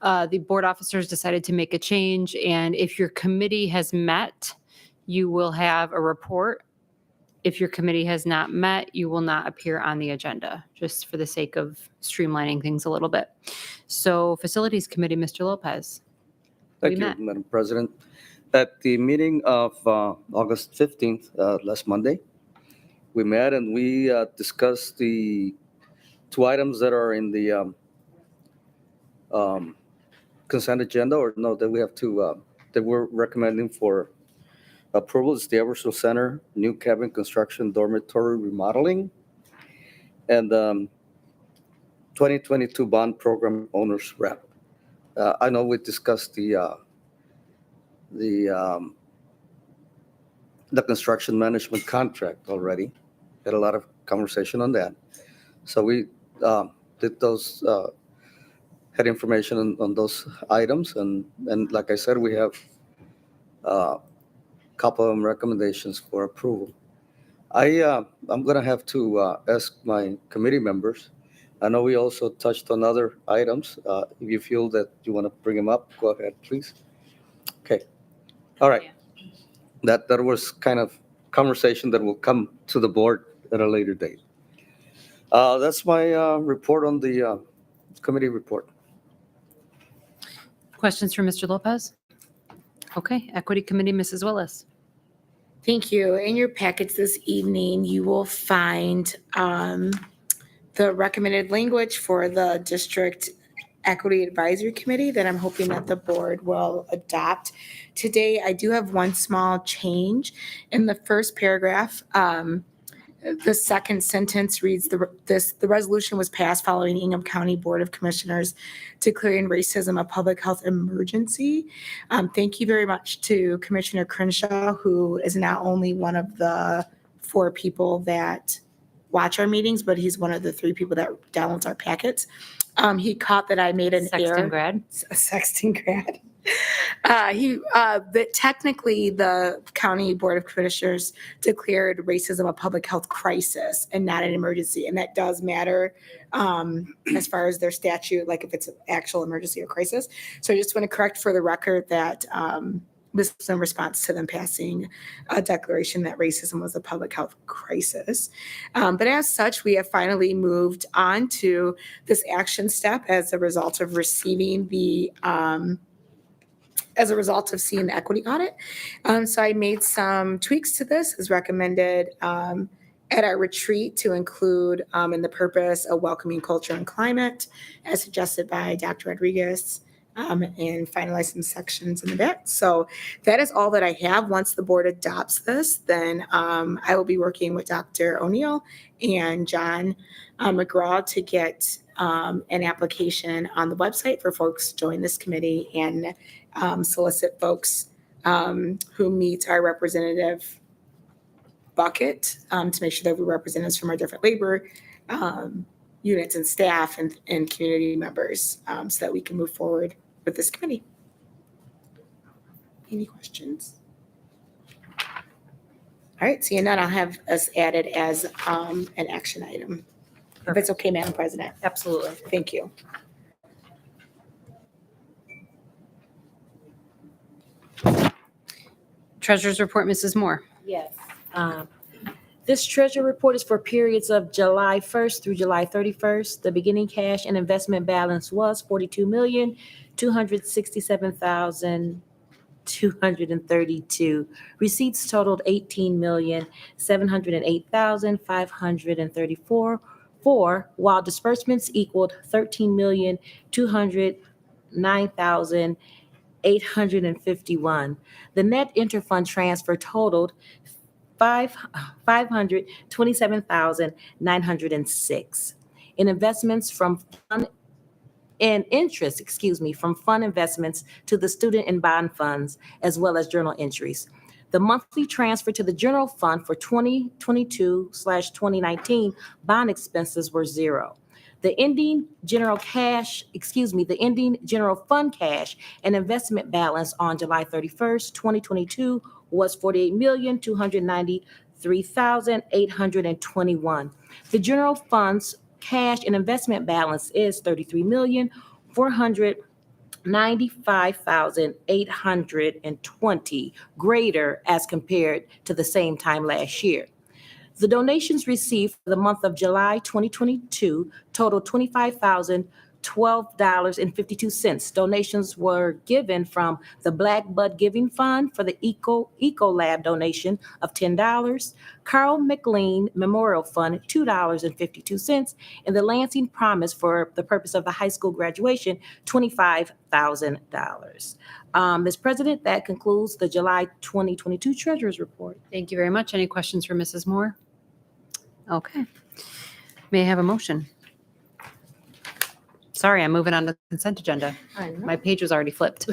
S1: The board officers decided to make a change, and if your committee has met, you will have a report. If your committee has not met, you will not appear on the agenda, just for the sake of streamlining things a little bit. So Facilities Committee, Mr. Lopez.
S11: Thank you, Madam President. At the meeting of August 15th, last Monday, we met and we discussed the two items that are in the consent agenda, or no, that we have to, that we're recommending for approval. Is the Eversole Center new cabin construction dormitory remodeling and 2022 bond program owners rep. I know we discussed the construction management contract already. Had a lot of conversation on that. So we did those, had information on those items. And like I said, we have a couple of recommendations for approval. I'm going to have to ask my committee members. I know we also touched on other items. If you feel that you want to bring them up, go ahead, please. Okay. All right. That was kind of conversation that will come to the board at a later date. That's my report on the committee report.
S1: Questions for Mr. Lopez? Okay. Equity Committee, Mrs. Willis.
S5: Thank you. In your packets this evening, you will find the recommended language for the District Equity Advisory Committee that I'm hoping that the board will adopt today. I do have one small change in the first paragraph. The second sentence reads, the resolution was passed following Ingham County Board of Commissioners declaring racism a public health emergency. Thank you very much to Commissioner Crenshaw, who is not only one of the 4 people that watch our meetings, but he's one of the 3 people that downloads our packets. He caught that I made an error. Sexton grad. Technically, the County Board of Commissioners declared racism a public health crisis and not an emergency. And that does matter as far as their statute, like if it's an actual emergency or crisis. So I just want to correct for the record that this was in response to them passing a declaration that racism was a public health crisis. But as such, we have finally moved on to this action step as a result of receiving as a result of seeing the equity audit. So I made some tweaks to this as recommended at our retreat to include in the purpose a welcoming culture and climate as suggested by Dr. Rodriguez. And finalize some sections in the back. So that is all that I have. Once the board adopts this, then I will be working with Dr. O'Neill and John McGraw to get an application on the website for folks to join this committee and solicit folks who meet our representative bucket to make sure that we represent us from our different labor units and staff and community members so that we can move forward with this committee. Any questions? All right, seeing none, I'll have us added as an action item. If it's okay, Madam President.
S1: Absolutely.
S5: Thank you.
S1: Treasurer's report, Mrs. Moore.
S12: Yes. This treasury report is for periods of July 1st through July 31st. The beginning cash and investment balance was $42,267,232. Receipts totaled $18,708,534, while disbursements equaled $13,209,851. The net interfund transfer totaled $527,906. In investments from fund and interest, from fund investments to the student and bond funds, as well as journal entries. The monthly transfer to the general fund for 2022/2019 bond expenses were $0. The ending general fund cash and investment balance on July 31st, 2022 was $48,293,821. The general fund's cash and investment balance is $33,495,820 greater as compared to the same time last year. The donations received for the month of July 2022 totaled $25,012.52. Donations were given from the Black Bud Giving Fund for the Eco Lab donation of $10, Carl McLean Memorial Fund $2.52, and the Lansing Promise for the purpose of the high school graduation $25,000. Ms. President, that concludes the July 2022 Treasurer's Report.
S1: Thank you very much. Any questions for Mrs. Moore? Okay. May I have a motion? Sorry, I'm moving on to the consent agenda. My page was already flipped.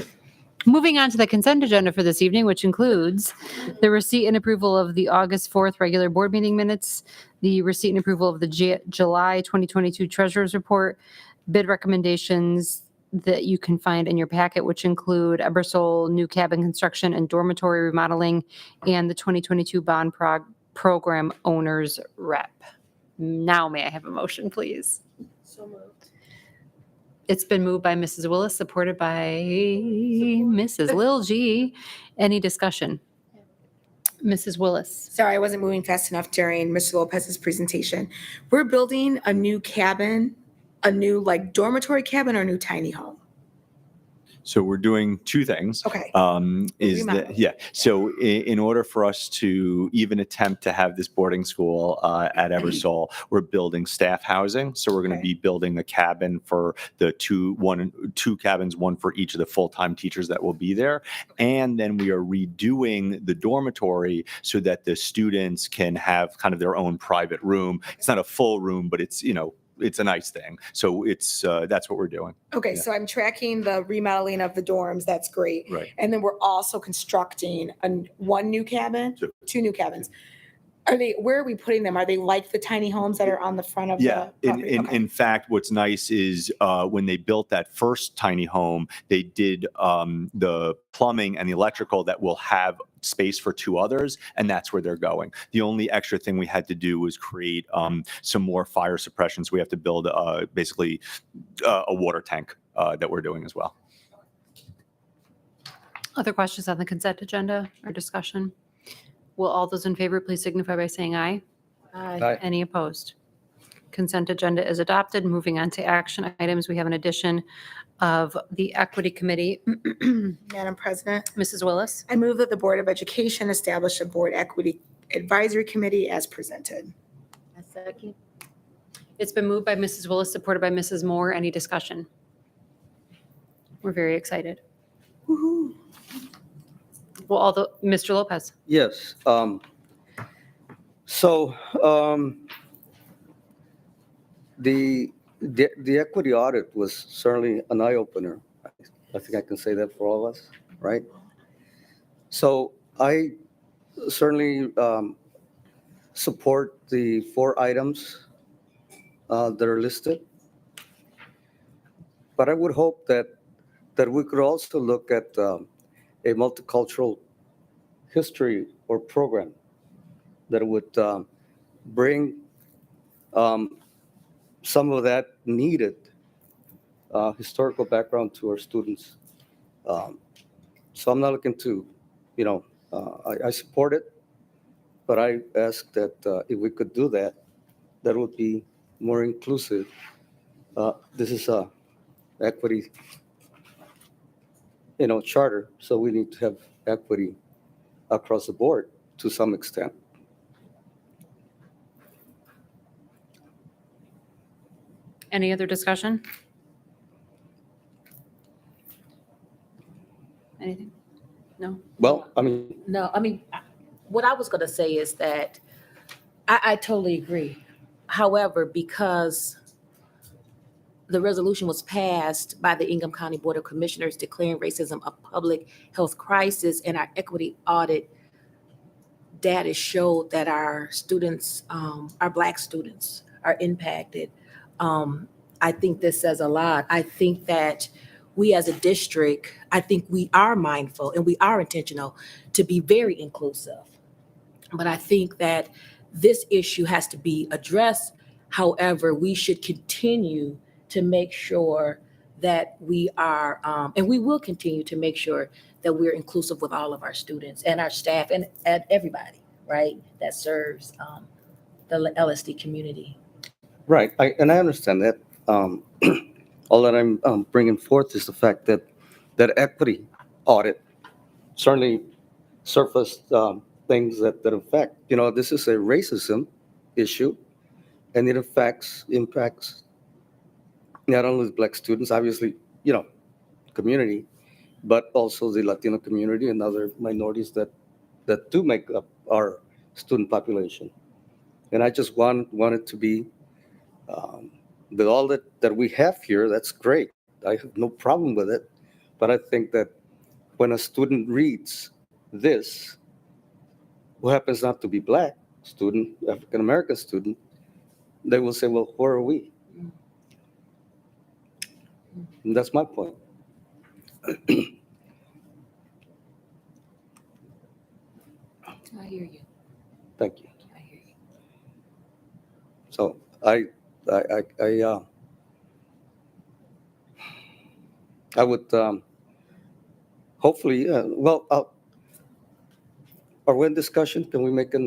S1: Moving on to the consent agenda for this evening, which includes the receipt and approval of the August 4th regular board meeting minutes, the receipt and approval of the July 2022 Treasurer's Report, bid recommendations that you can find in your packet, which include Ebersol new cabin construction and dormitory remodeling, and the 2022 bond program owners rep. Now may I have a motion, please?
S5: So moved.
S1: It's been moved by Mrs. Willis, supported by Mrs. Lil G. Any discussion? Mrs. Willis.
S5: Sorry, I wasn't moving fast enough during Mr. Lopez's presentation. We're building a new cabin, a new dormitory cabin or a new tiny home?
S7: So we're doing two things.
S5: Okay.
S7: So in order for us to even attempt to have this boarding school at Ebersol, we're building staff housing. So we're going to be building a cabin for the two cabins, one for each of the full-time teachers that will be there. And then we are redoing the dormitory so that the students can have kind of their own private room. It's not a full room, but it's, it's a nice thing. So it's that's what we're doing.
S5: Okay, so I'm tracking the remodeling of the dorms. That's great.
S7: Right.
S5: And then we're also constructing one new cabin, two new cabins. Where are we putting them? Are they like the tiny homes that are on the front of the property?
S7: In fact, what's nice is when they built that first tiny home, they did the plumbing and the electrical that will have space for two others, and that's where they're going. The only extra thing we had to do was create some more fire suppression. So we have to build basically a water tank that we're doing as well.
S1: Other questions on the consent agenda or discussion? Will all those in favor please signify by saying aye?
S12: Aye.
S1: Any opposed? Consent agenda is adopted. Moving on to action items, we have an addition of the Equity Committee.
S5: Madam President,
S1: Mrs. Willis.
S5: I move that the Board of Education establish a Board Equity Advisory Committee as presented.
S12: A second.
S1: It's been moved by Mrs. Willis, supported by Mrs. Moore. Any discussion? We're very excited.
S5: Woohoo.
S1: Well, Mr. Lopez.
S11: Yes. The equity audit was certainly an eye-opener. I think I can say that for all of us, right? So I certainly support the 4 items that are listed. But I would hope that we could also look at a multicultural history or program that would bring some of that needed historical background to our students. So I'm not looking to, I support it, but I ask that if we could do that, that would be more inclusive. This is a equity, charter, so we need to have equity across the board to some extent.
S1: Any other discussion? Anything? No?
S11: Well, I mean,
S12: No, I mean, what I was going to say is that I totally agree. However, because the resolution was passed by the Ingham County Board of Commissioners declaring racism a public health crisis, and our equity audit data showed that our students, our Black students, are impacted. I think this says a lot. I think that we as a district, I think we are mindful and we are intentional to be very inclusive. But I think that this issue has to be addressed. However, we should continue to make sure that we are, and we will continue to make sure that we're inclusive with all of our students and our staff and everybody, right, that serves the LSD community.
S11: right, I understand that. All that I'm bringing forth is the fact that equity audit certainly surfaced things that affect. This is a racism issue, and it impacts not only Black students, obviously, community, but also the Latino community and other minorities that do make up our student population. And I just wanted to be, with all that we have here, that's great. I have no problem with it. But I think that when a student reads this, who happens not to be Black student, African American student, they will say, well, who are we? And that's my point.
S12: I hear you.
S11: Thank you.
S12: I hear you.
S11: So I would hopefully, are we in discussion? Can we make a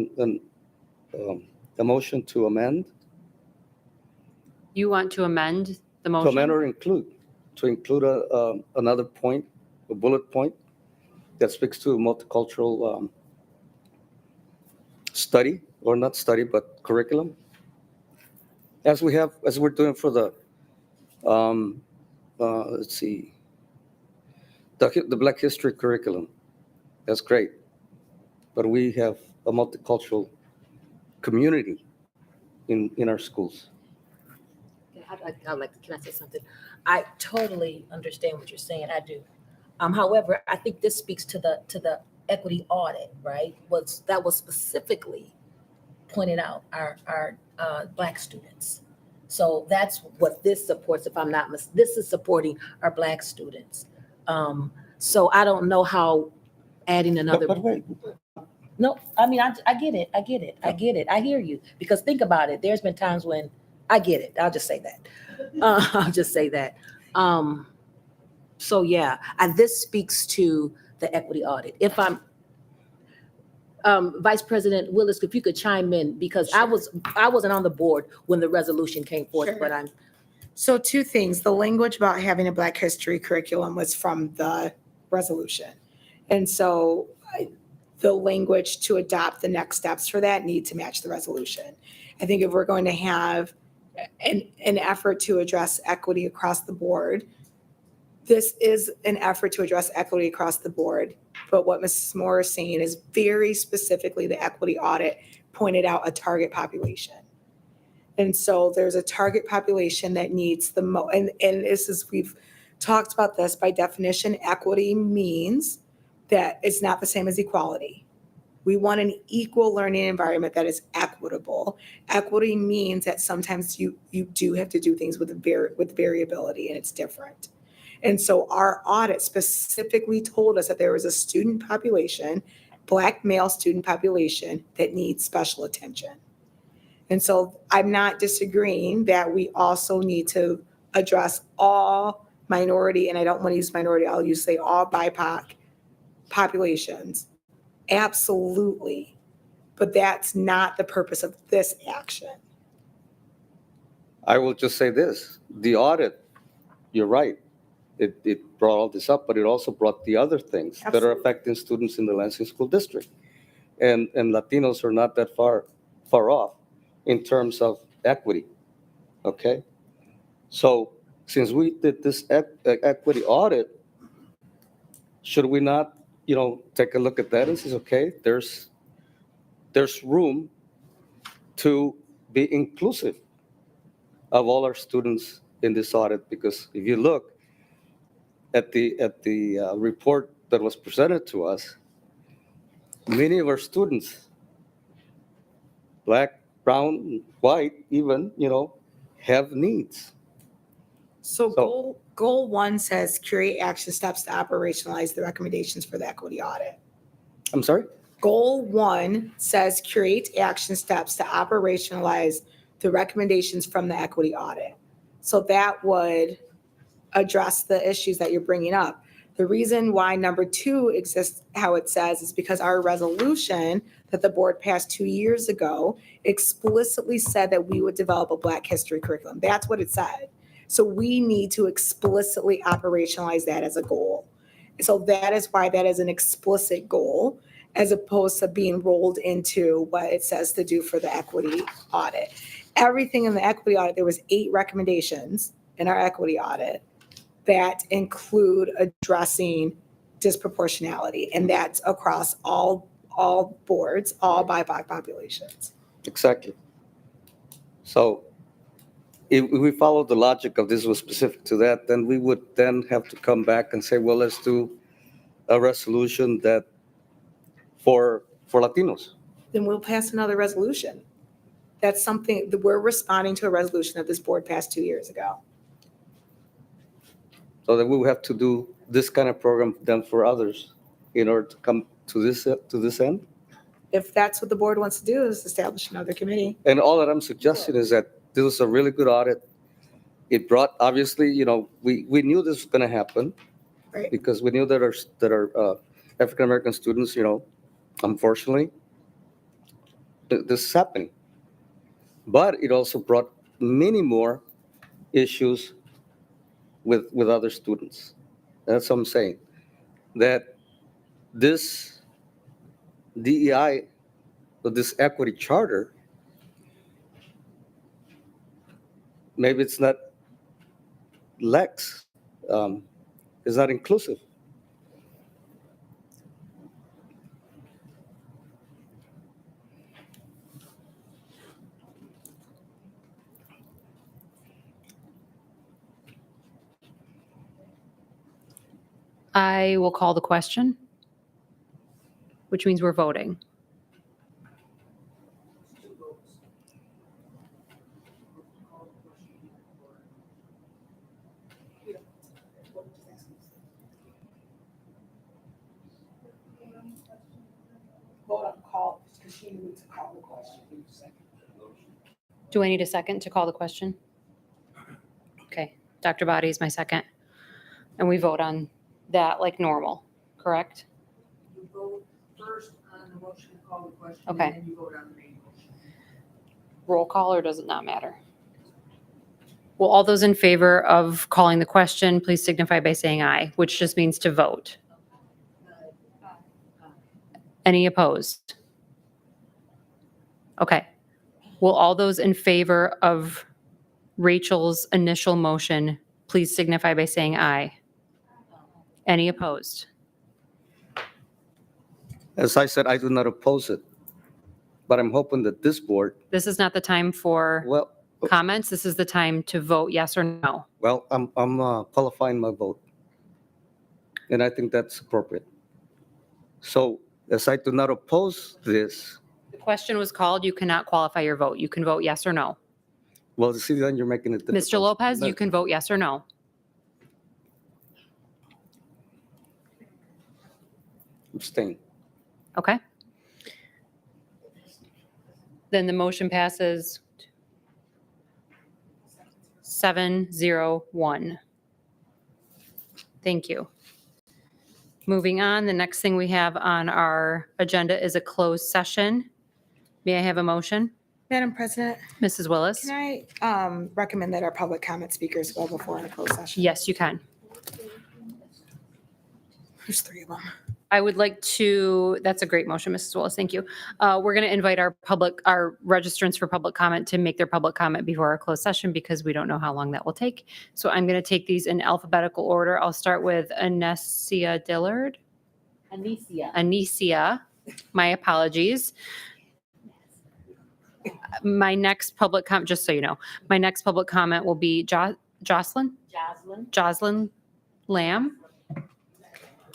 S11: motion to amend?
S1: You want to amend the
S11: To
S1: motion?
S11: amend or include another point, a bullet point that speaks to multicultural study, or not study, but curriculum, as we're doing for the let's see, the Black History curriculum. That's great, but we have a multicultural community in our schools.
S12: Can I say something? I totally understand what you're saying. I do. However, I think this speaks to the equity audit, right? That was specifically pointed out our Black students. So that's what this supports. If I'm not mistaken, this is supporting our Black students. So I don't know how adding another.
S11: But wait.
S12: No, I mean, I get it. I get it. I get it. I hear you. Because think about it. There's been times when I get it. I'll just say that. I'll just say that. So yeah, this speaks to the equity audit. If I'm Vice President Willis, if you could chime in, because sure. I wasn't on the board when the resolution came forth, sure. But
S5: So 2 things. The language about having a Black history curriculum was from the resolution. And so the language to adopt the next steps for that need to match the resolution. I think if we're going to have an effort to address equity across the board, this is an effort to address equity across the board. But what Mrs. Moore is saying is very specifically the equity audit pointed out a target population. And so there's a target population that needs the most, and this is, we've talked about this, by definition, equity means that it's not the same as equality. We want an equal learning environment that is equitable. Equity means that sometimes you do have to do things with variability, and it's different. And so our audit specifically told us that there was a student population, Black male student population, that needs special attention. And so I'm not disagreeing that we also need to address all minority, and I don't want to use minority, I'll use say all BIPOC populations. Absolutely. But that's not the purpose of this action.
S11: I will just say this, the audit, you're right. It brought all this up, but it also brought the other things that are
S5: Absolutely.
S11: affecting students in the Lansing School District. And Latinos are not that far off in terms of equity, okay? So since we did this equity audit, should we not, take a look at that and say, okay, there's room to be inclusive of all our students in this audit? Because if you look at the report that was presented to us, many of our students, Black, brown, white, even, have needs.
S5: So goal 1 says create action steps to operationalize the recommendations for the equity audit.
S11: I'm sorry?
S5: Goal 1 says create action steps to operationalize the recommendations from the equity audit. So that would address the issues that you're bringing up. The reason why number 2 exists how it says is because our resolution that the board passed 2 years ago explicitly said that we would develop a Black history curriculum. That's what it said. So we need to explicitly operationalize that as a goal. So that is why that is an explicit goal as opposed to being rolled into what it says to do for the equity audit. Everything in the equity audit, there was 8 recommendations in our equity audit that include addressing disproportionality, and that's across all boards, all BIPOC populations.
S11: Exactly. So if we follow the logic of this was specific to that, then we would then have to come back and say, well, let's do a resolution that for Latinos.
S5: Then we'll pass another resolution. That's something that we're responding to a resolution that this board passed 2 years ago.
S11: So that we will have to do this kind of program then for others in order to come to this end.
S5: If that's what the board wants to do, is establish another committee.
S11: And all that I'm suggesting is that this was a really good audit. It brought, obviously, we knew this was going to happen.
S5: Right.
S11: Because we knew that our African-American students, unfortunately, this is happening. But it also brought many more issues with other students. That's what I'm saying. That this DEI, or this equity charter, maybe it's not Lex, it's not inclusive.
S1: I will call the question, which means we're voting.
S5: Vote on call, because she needs to call the question.
S1: Do I need a second to call the question? Okay, Dr. Body is my second. And we vote on that like normal, correct?
S3: You vote first on the motion to call the question.
S1: Okay.
S3: And then you vote on the main motion.
S1: Roll call, or does it not matter? Well, all those in favor of calling the question, please signify by saying aye, which just means to vote. Any opposed? Okay. Will all those in favor of Rachel's initial motion, please signify by saying aye. Any opposed?
S11: As I said, I do not oppose it, but I'm hoping that this board,
S1: This is not the time for
S11: well,
S1: comments. This is the time to vote yes or no.
S11: I'm qualifying my vote, and I think that's appropriate. So As I do not oppose this,
S1: The question was called. You cannot qualify your vote. You can vote yes or no.
S11: well, see, then you're making it difficult.
S1: Mr. Lopez, you
S11: Let-
S1: can vote yes or no.
S11: Abstain.
S1: Okay. Then the motion passes 7-0-1. Thank you. Moving on, the next thing we have on our agenda is a closed session. May I have a motion?
S5: Madam President,
S1: Mrs. Willis?
S5: can I recommend that our public comment speakers go before in a closed session?
S1: Yes, you can.
S5: There's 3 of them.
S1: I would like to, that's a great motion, Mrs. Willis, thank you. We're going to invite our registrants for public comment to make their public comment before our closed session because we don't know how long that will take. So I'm going to take these in alphabetical order. I'll start with Anesia Dillard. Anicia, my apologies. My next public comment, just so you know, my next public comment will be Jocelyn Lamb.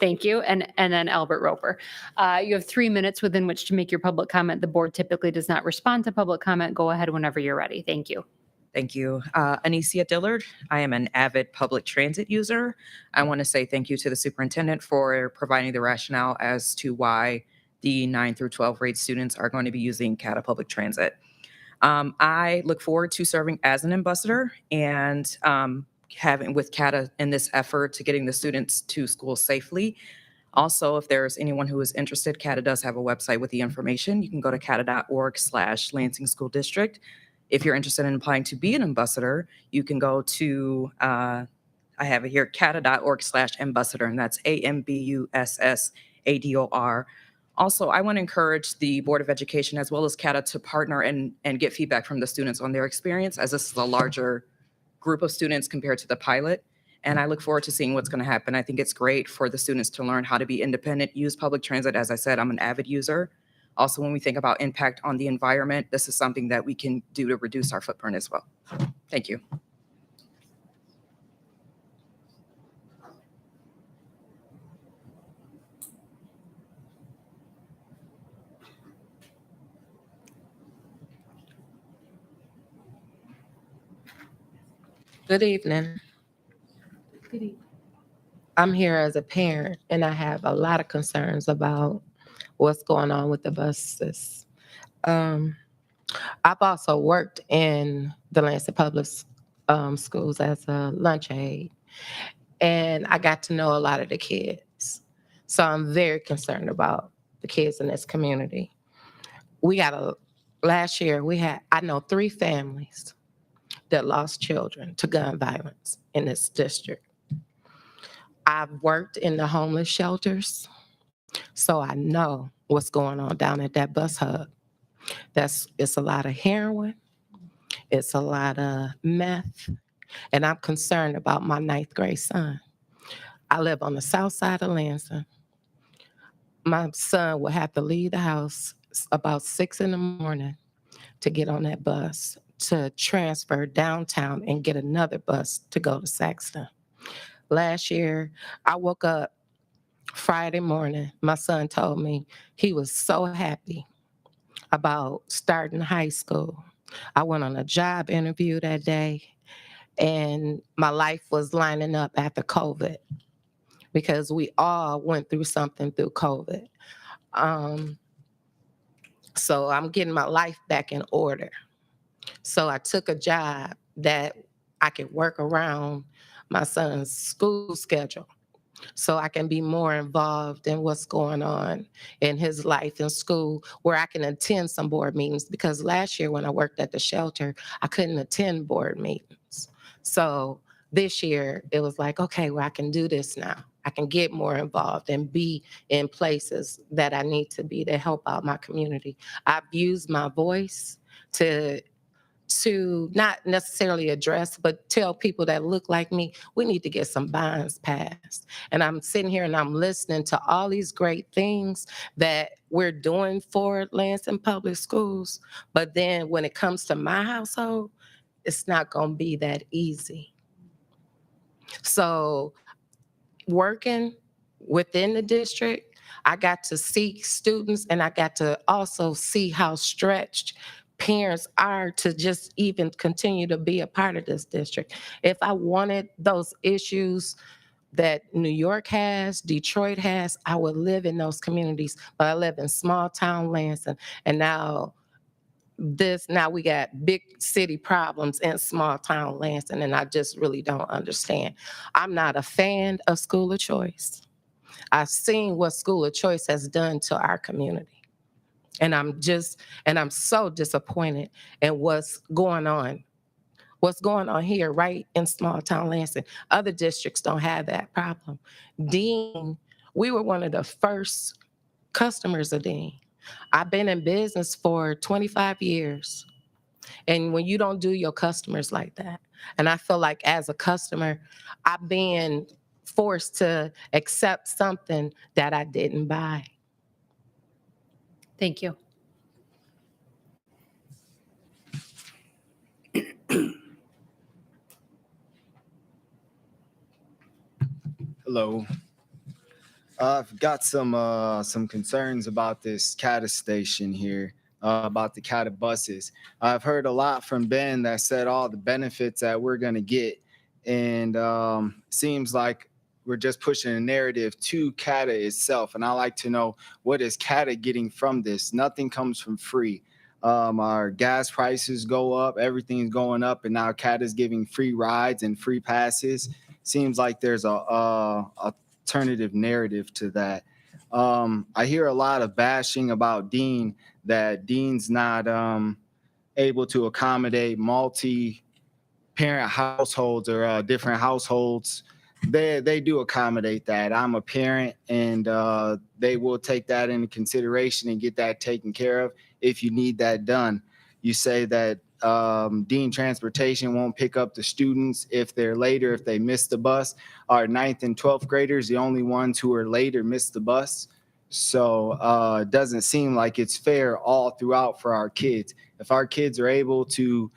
S1: Thank you. And then Albert Roper. You have 3 minutes within which to make your public comment. The board typically does not respond to public comment. Go ahead whenever you're ready. Thank you.
S17: Thank you. Anicia Dillard. I am an avid public transit user. I want to say thank you to the superintendent for providing the rationale as to why the 9 through 12 grade students are going to be using CATA public transit. I look forward to serving as an ambassador and having with CATA in this effort to getting the students to school safely. Also, if there's anyone who is interested, CATA does have a website with the information. You can go to cata.org/Lansing School District. If you're interested in applying to be an ambassador, you can go to, I have it here, cata.org/ambassador, and that's AMBUSSADOR. Also, I want to encourage the Board of Education as well as CATA to partner and get feedback from the students on their experience, as this is a larger group of students compared to the pilot. And I look forward to seeing what's going to happen. I think it's great for the students to learn how to be independent, use public transit. As I said, I'm an avid user. Also, when we think about impact on the environment, this is something that we can do to reduce our footprint as well. Thank you.
S18: Good evening. I'm here as a parent, and I have a lot of concerns about what's going on with the buses. I've also worked in the Lansing Public Schools as a lunch aide, and I got to know a lot of the kids. So I'm very concerned about the kids in this community. Last year, I know 3 families that lost children to gun violence in this district. I've worked in the homeless shelters, so I know what's going on down at that bus hub. It's a lot of heroin, it's a lot of meth, and I'm concerned about my 9th grade son. I live on the south side of Lansing. My son will have to leave the house about 6 in the morning to get on that bus to transfer downtown and get another bus to go to Saxton. Last year, I woke up Friday morning. My son told me he was so happy about starting high school. I went on a job interview that day, and my life was lining up after COVID because we all went through something through COVID. So I'm getting my life back in order. So I took a job that I could work around my son's school schedule so I can be more involved in what's going on in his life in school, where I can attend some board meetings, because last year when I worked at the shelter, I couldn't attend board meetings. So this year it was like, okay, well, I can do this now. I can get more involved and be in places that I need to be to help out my community. I've used my voice to not necessarily address, but tell people that look like me, we need to get some bonds passed. And I'm sitting here and I'm listening to all these great things that we're doing for Lansing Public Schools. But then when it comes to my household, it's not going to be that easy. So working within the district, I got to see students, and I got to also see how stretched parents are to just even continue to be a part of this district. If I wanted those issues that New York has, Detroit has, I would live in those communities. But I live in small town Lansing, and now we got big city problems in small town Lansing, and I just really don't understand. I'm not a fan of school of choice. I've seen what school of choice has done to our community. And I'm so disappointed in what's going on here right in small town Lansing. Other districts don't have that problem. Dean, we were one of the first customers of Dean. I've been in business for 25 years. And when you don't do your customers like that, and I feel like as a customer, I've been forced to accept something that I didn't buy.
S1: Thank you.
S19: Hello. I've got some concerns about this CATA station here, about the CATA buses. I've heard a lot from Ben that said all the benefits that we're going to get, and seems like we're just pushing a narrative to CATA itself. And I like to know, what is CATA getting from this? Nothing comes from free. Our gas prices go up, everything's going up, and now CATA is giving free rides and free passes. Seems like there's a alternative narrative to that. I hear a lot of bashing about Dean, that Dean's not able to accommodate multi-parent households or different households. They do accommodate that. I'm a parent, and they will take that into consideration and get that taken care of if you need that done. You say that Dean Transportation won't pick up the students if they're later, if they miss the bus. Our 9th and 12th graders, the only ones who are late or miss the bus. So it doesn't seem like it's fair all throughout for our kids. If our kids are able to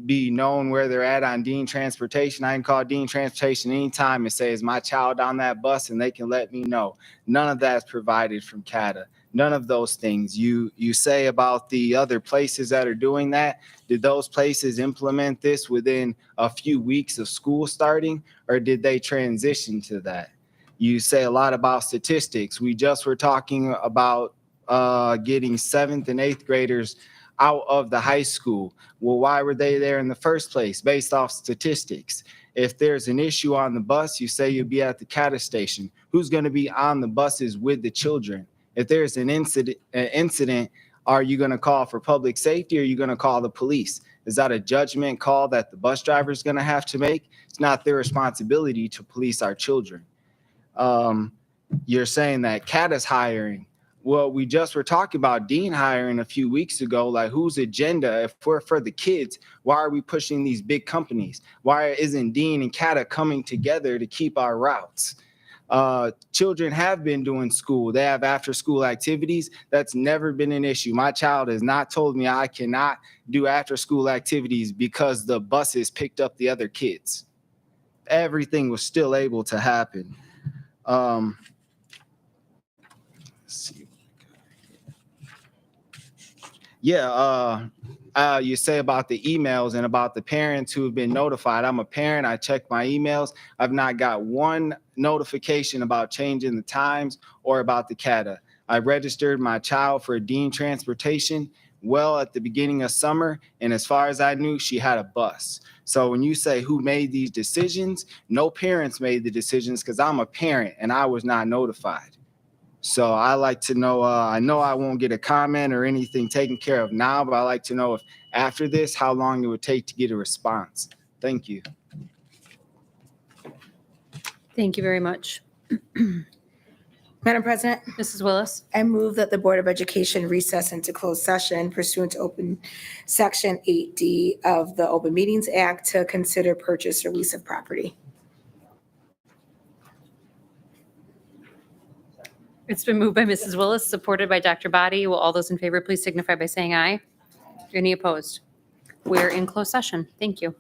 S19: be known where they're at on Dean Transportation, I can call Dean Transportation anytime and say, is my child on that bus? And they can let me know. None of that is provided from CATA. None of those things. You say about the other places that are doing that. Did those places implement this within a few weeks of school starting, or did they transition to that? You say a lot about statistics. We just were talking about getting 7th and 8th graders out of the high school. Well, why were they there in the first place? Based off statistics. If there's an issue on the bus, you say you'll be at the CATA station. Who's going to be on the buses with the children? If there's an incident, are you going to call for public safety, or are you going to call the police? Is that a judgment call that the bus driver is going to have to make? It's not their responsibility to police our children. You're saying that CATA's hiring. Well, we just were talking about Dean hiring a few weeks ago. Like, whose agenda? If we're for the kids, why are we pushing these big companies? Why isn't Dean and CATA coming together to keep our routes? Children have been doing school. They have after school activities. That's never been an issue. My child has not told me I cannot do after school activities because the buses picked up the other kids. Everything was still able to happen. Let's see. Yeah, you say about the emails and about the parents who have been notified. I'm a parent. I check my emails. I've not got one notification about changing the times or about the CATA. I registered my child for Dean Transportation well at the beginning of summer, and as far as I knew, she had a bus. So when you say who made these decisions, no parents made the decisions, because I'm a parent and I was not notified. So I like to know, I know I won't get a comment or anything taken care of now, but I like to know if after this, how long it would take to get a response. Thank you.
S1: Thank you very much.
S5: Madam President,
S1: Mrs. Willis.
S5: I move that the Board of Education recess into closed session pursuant to open section 8D of the Open Meetings Act to consider purchase or lease of property.
S1: It's been moved by Mrs. Willis, supported by Dr. Boddy. Will all those in favor please signify by saying aye? Any opposed? We're in closed session. Thank you.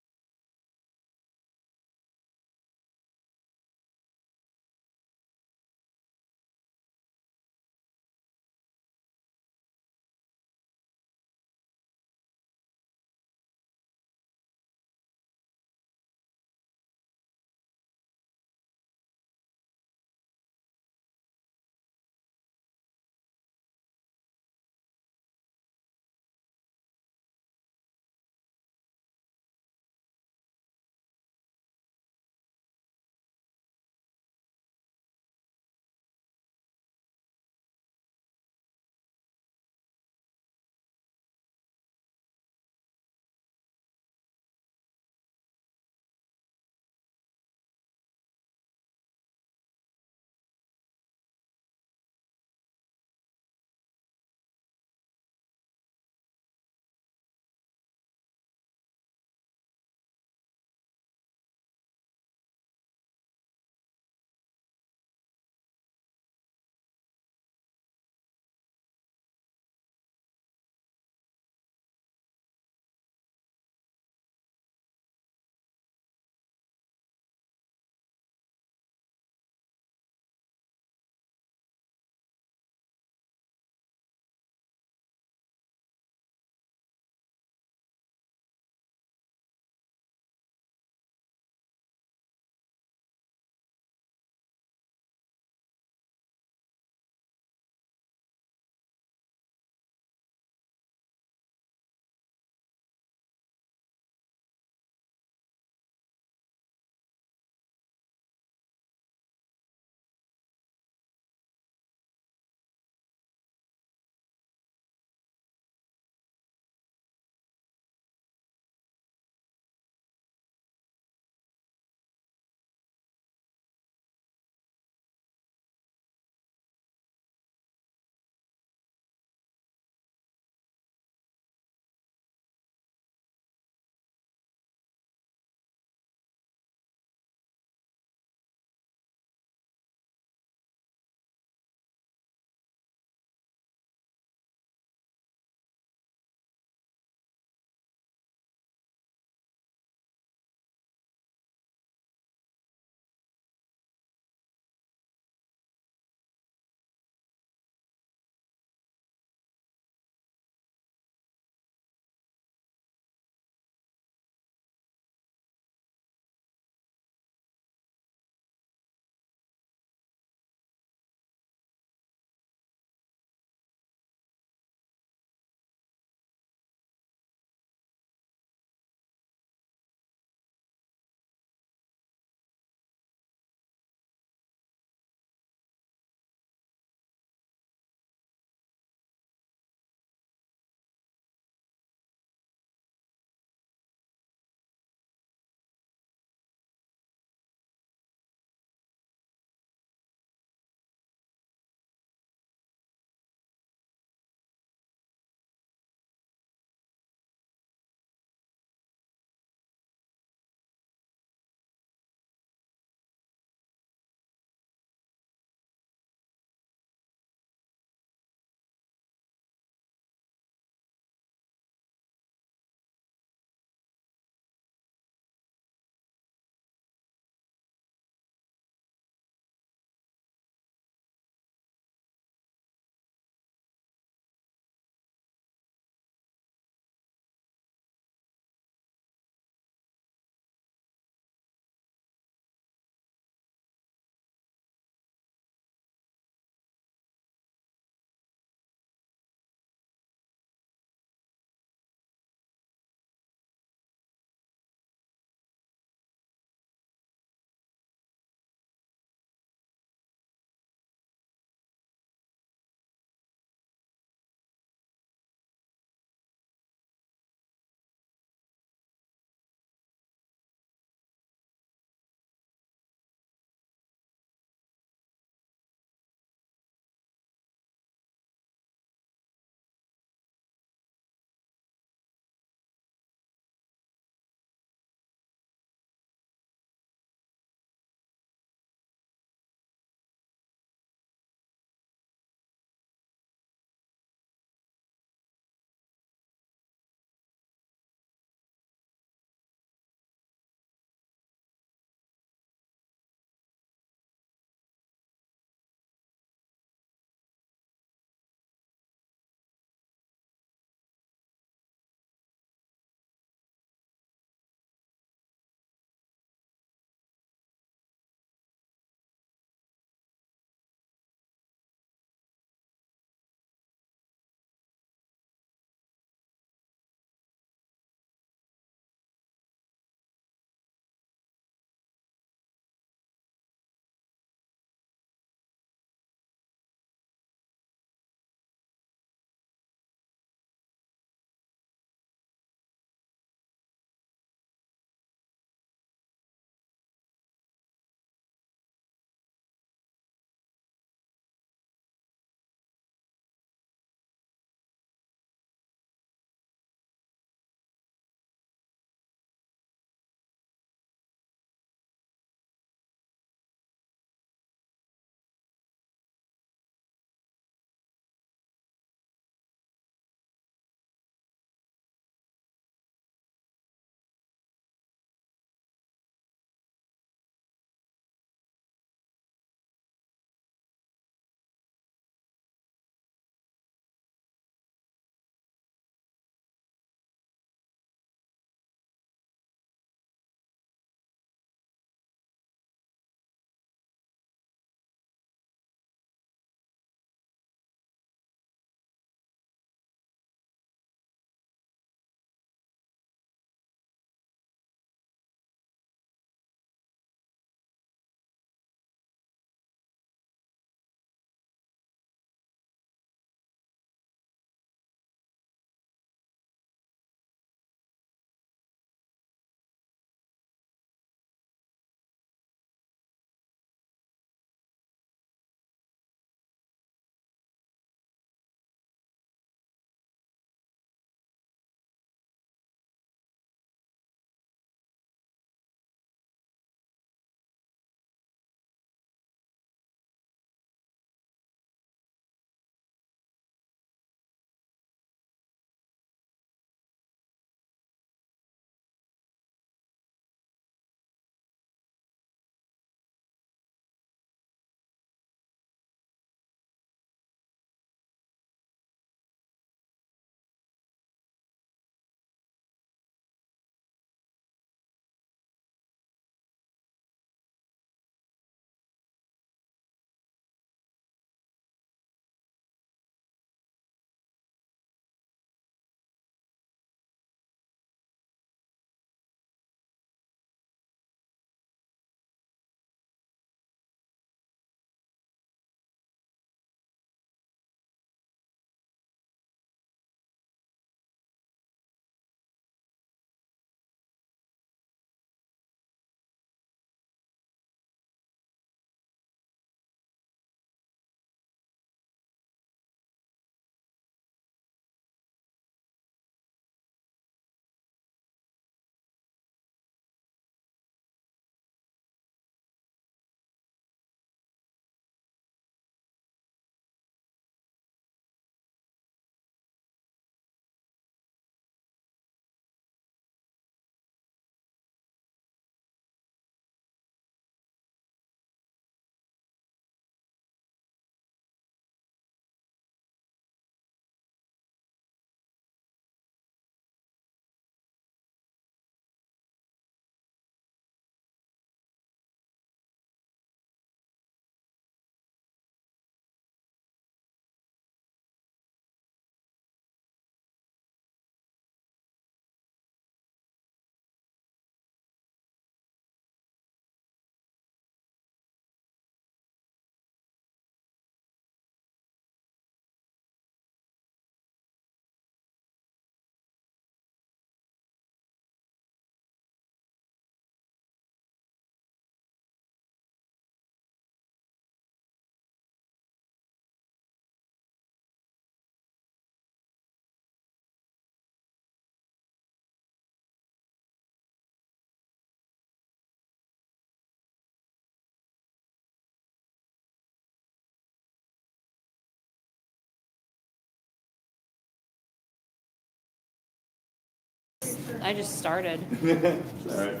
S1: just started.
S7: All right.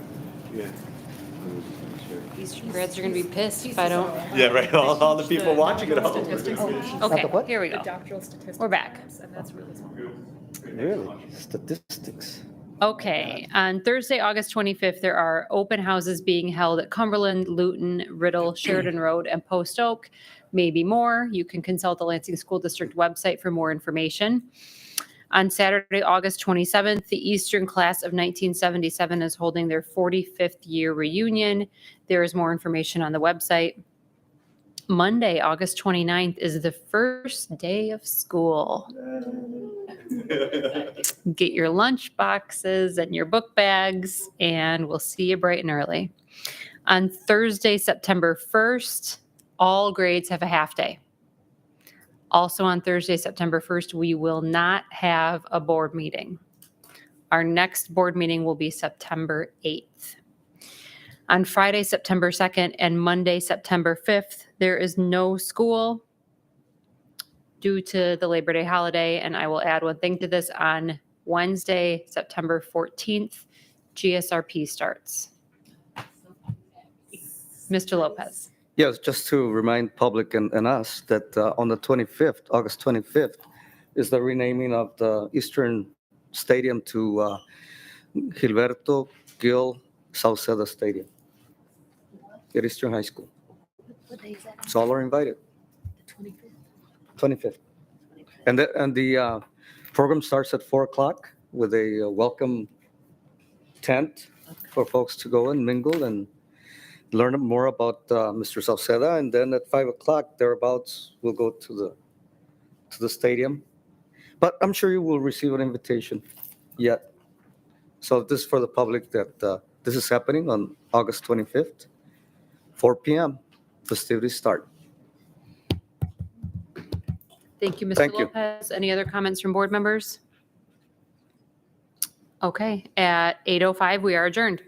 S7: Yeah.
S1: Eastern grads are gonna be pissed if I don't.
S7: Yeah, right. All the people watching at home.
S1: Okay, here we go. We're back.
S11: Really? Statistics.
S1: Okay, on Thursday, August 25th, there are open houses being held at Cumberland, Luton, Riddle, Sheridan Road, and Post Oak. Maybe more. You can consult the Lansing School District website for more information. On Saturday, August 27th, the Eastern class of 1977 is holding their 45th year reunion. There is more information on the website. Monday, August 29th is the first day of school. Get your lunch boxes and your book bags, and we'll see you bright and early. On Thursday, September 1st, all grades have a half day. Also on Thursday, September 1st, we will not have a board meeting. Our next board meeting will be September 8th. On Friday, September 2nd, and Monday, September 5th, there is no school due to the Labor Day holiday. And I will add one thing to this. On Wednesday, September 14th, GSRP starts. Mr. Lopez.
S11: Yes, just to remind public and us that on the 25th, August 25th, is the renaming of the Eastern Stadium to Gilberto Gil Sauceda Stadium at Eastern High School.
S12: What day is that?
S11: So all are invited.
S12: The 25th?
S11: 25th. And the program starts at 4 o'clock with a welcome tent for folks to go and mingle and learn more about Mr. Sauceda. And then at 5 o'clock, thereabouts, we'll go to the stadium. But I'm sure you will receive an invitation yet. So this is for the public that this is happening on August 25th, 4 p.m. Festivities start.
S1: Thank you, Mr.
S11: Thank you.
S1: Lopez. Any other comments from board members? Okay, at 8:05, we are adjourned.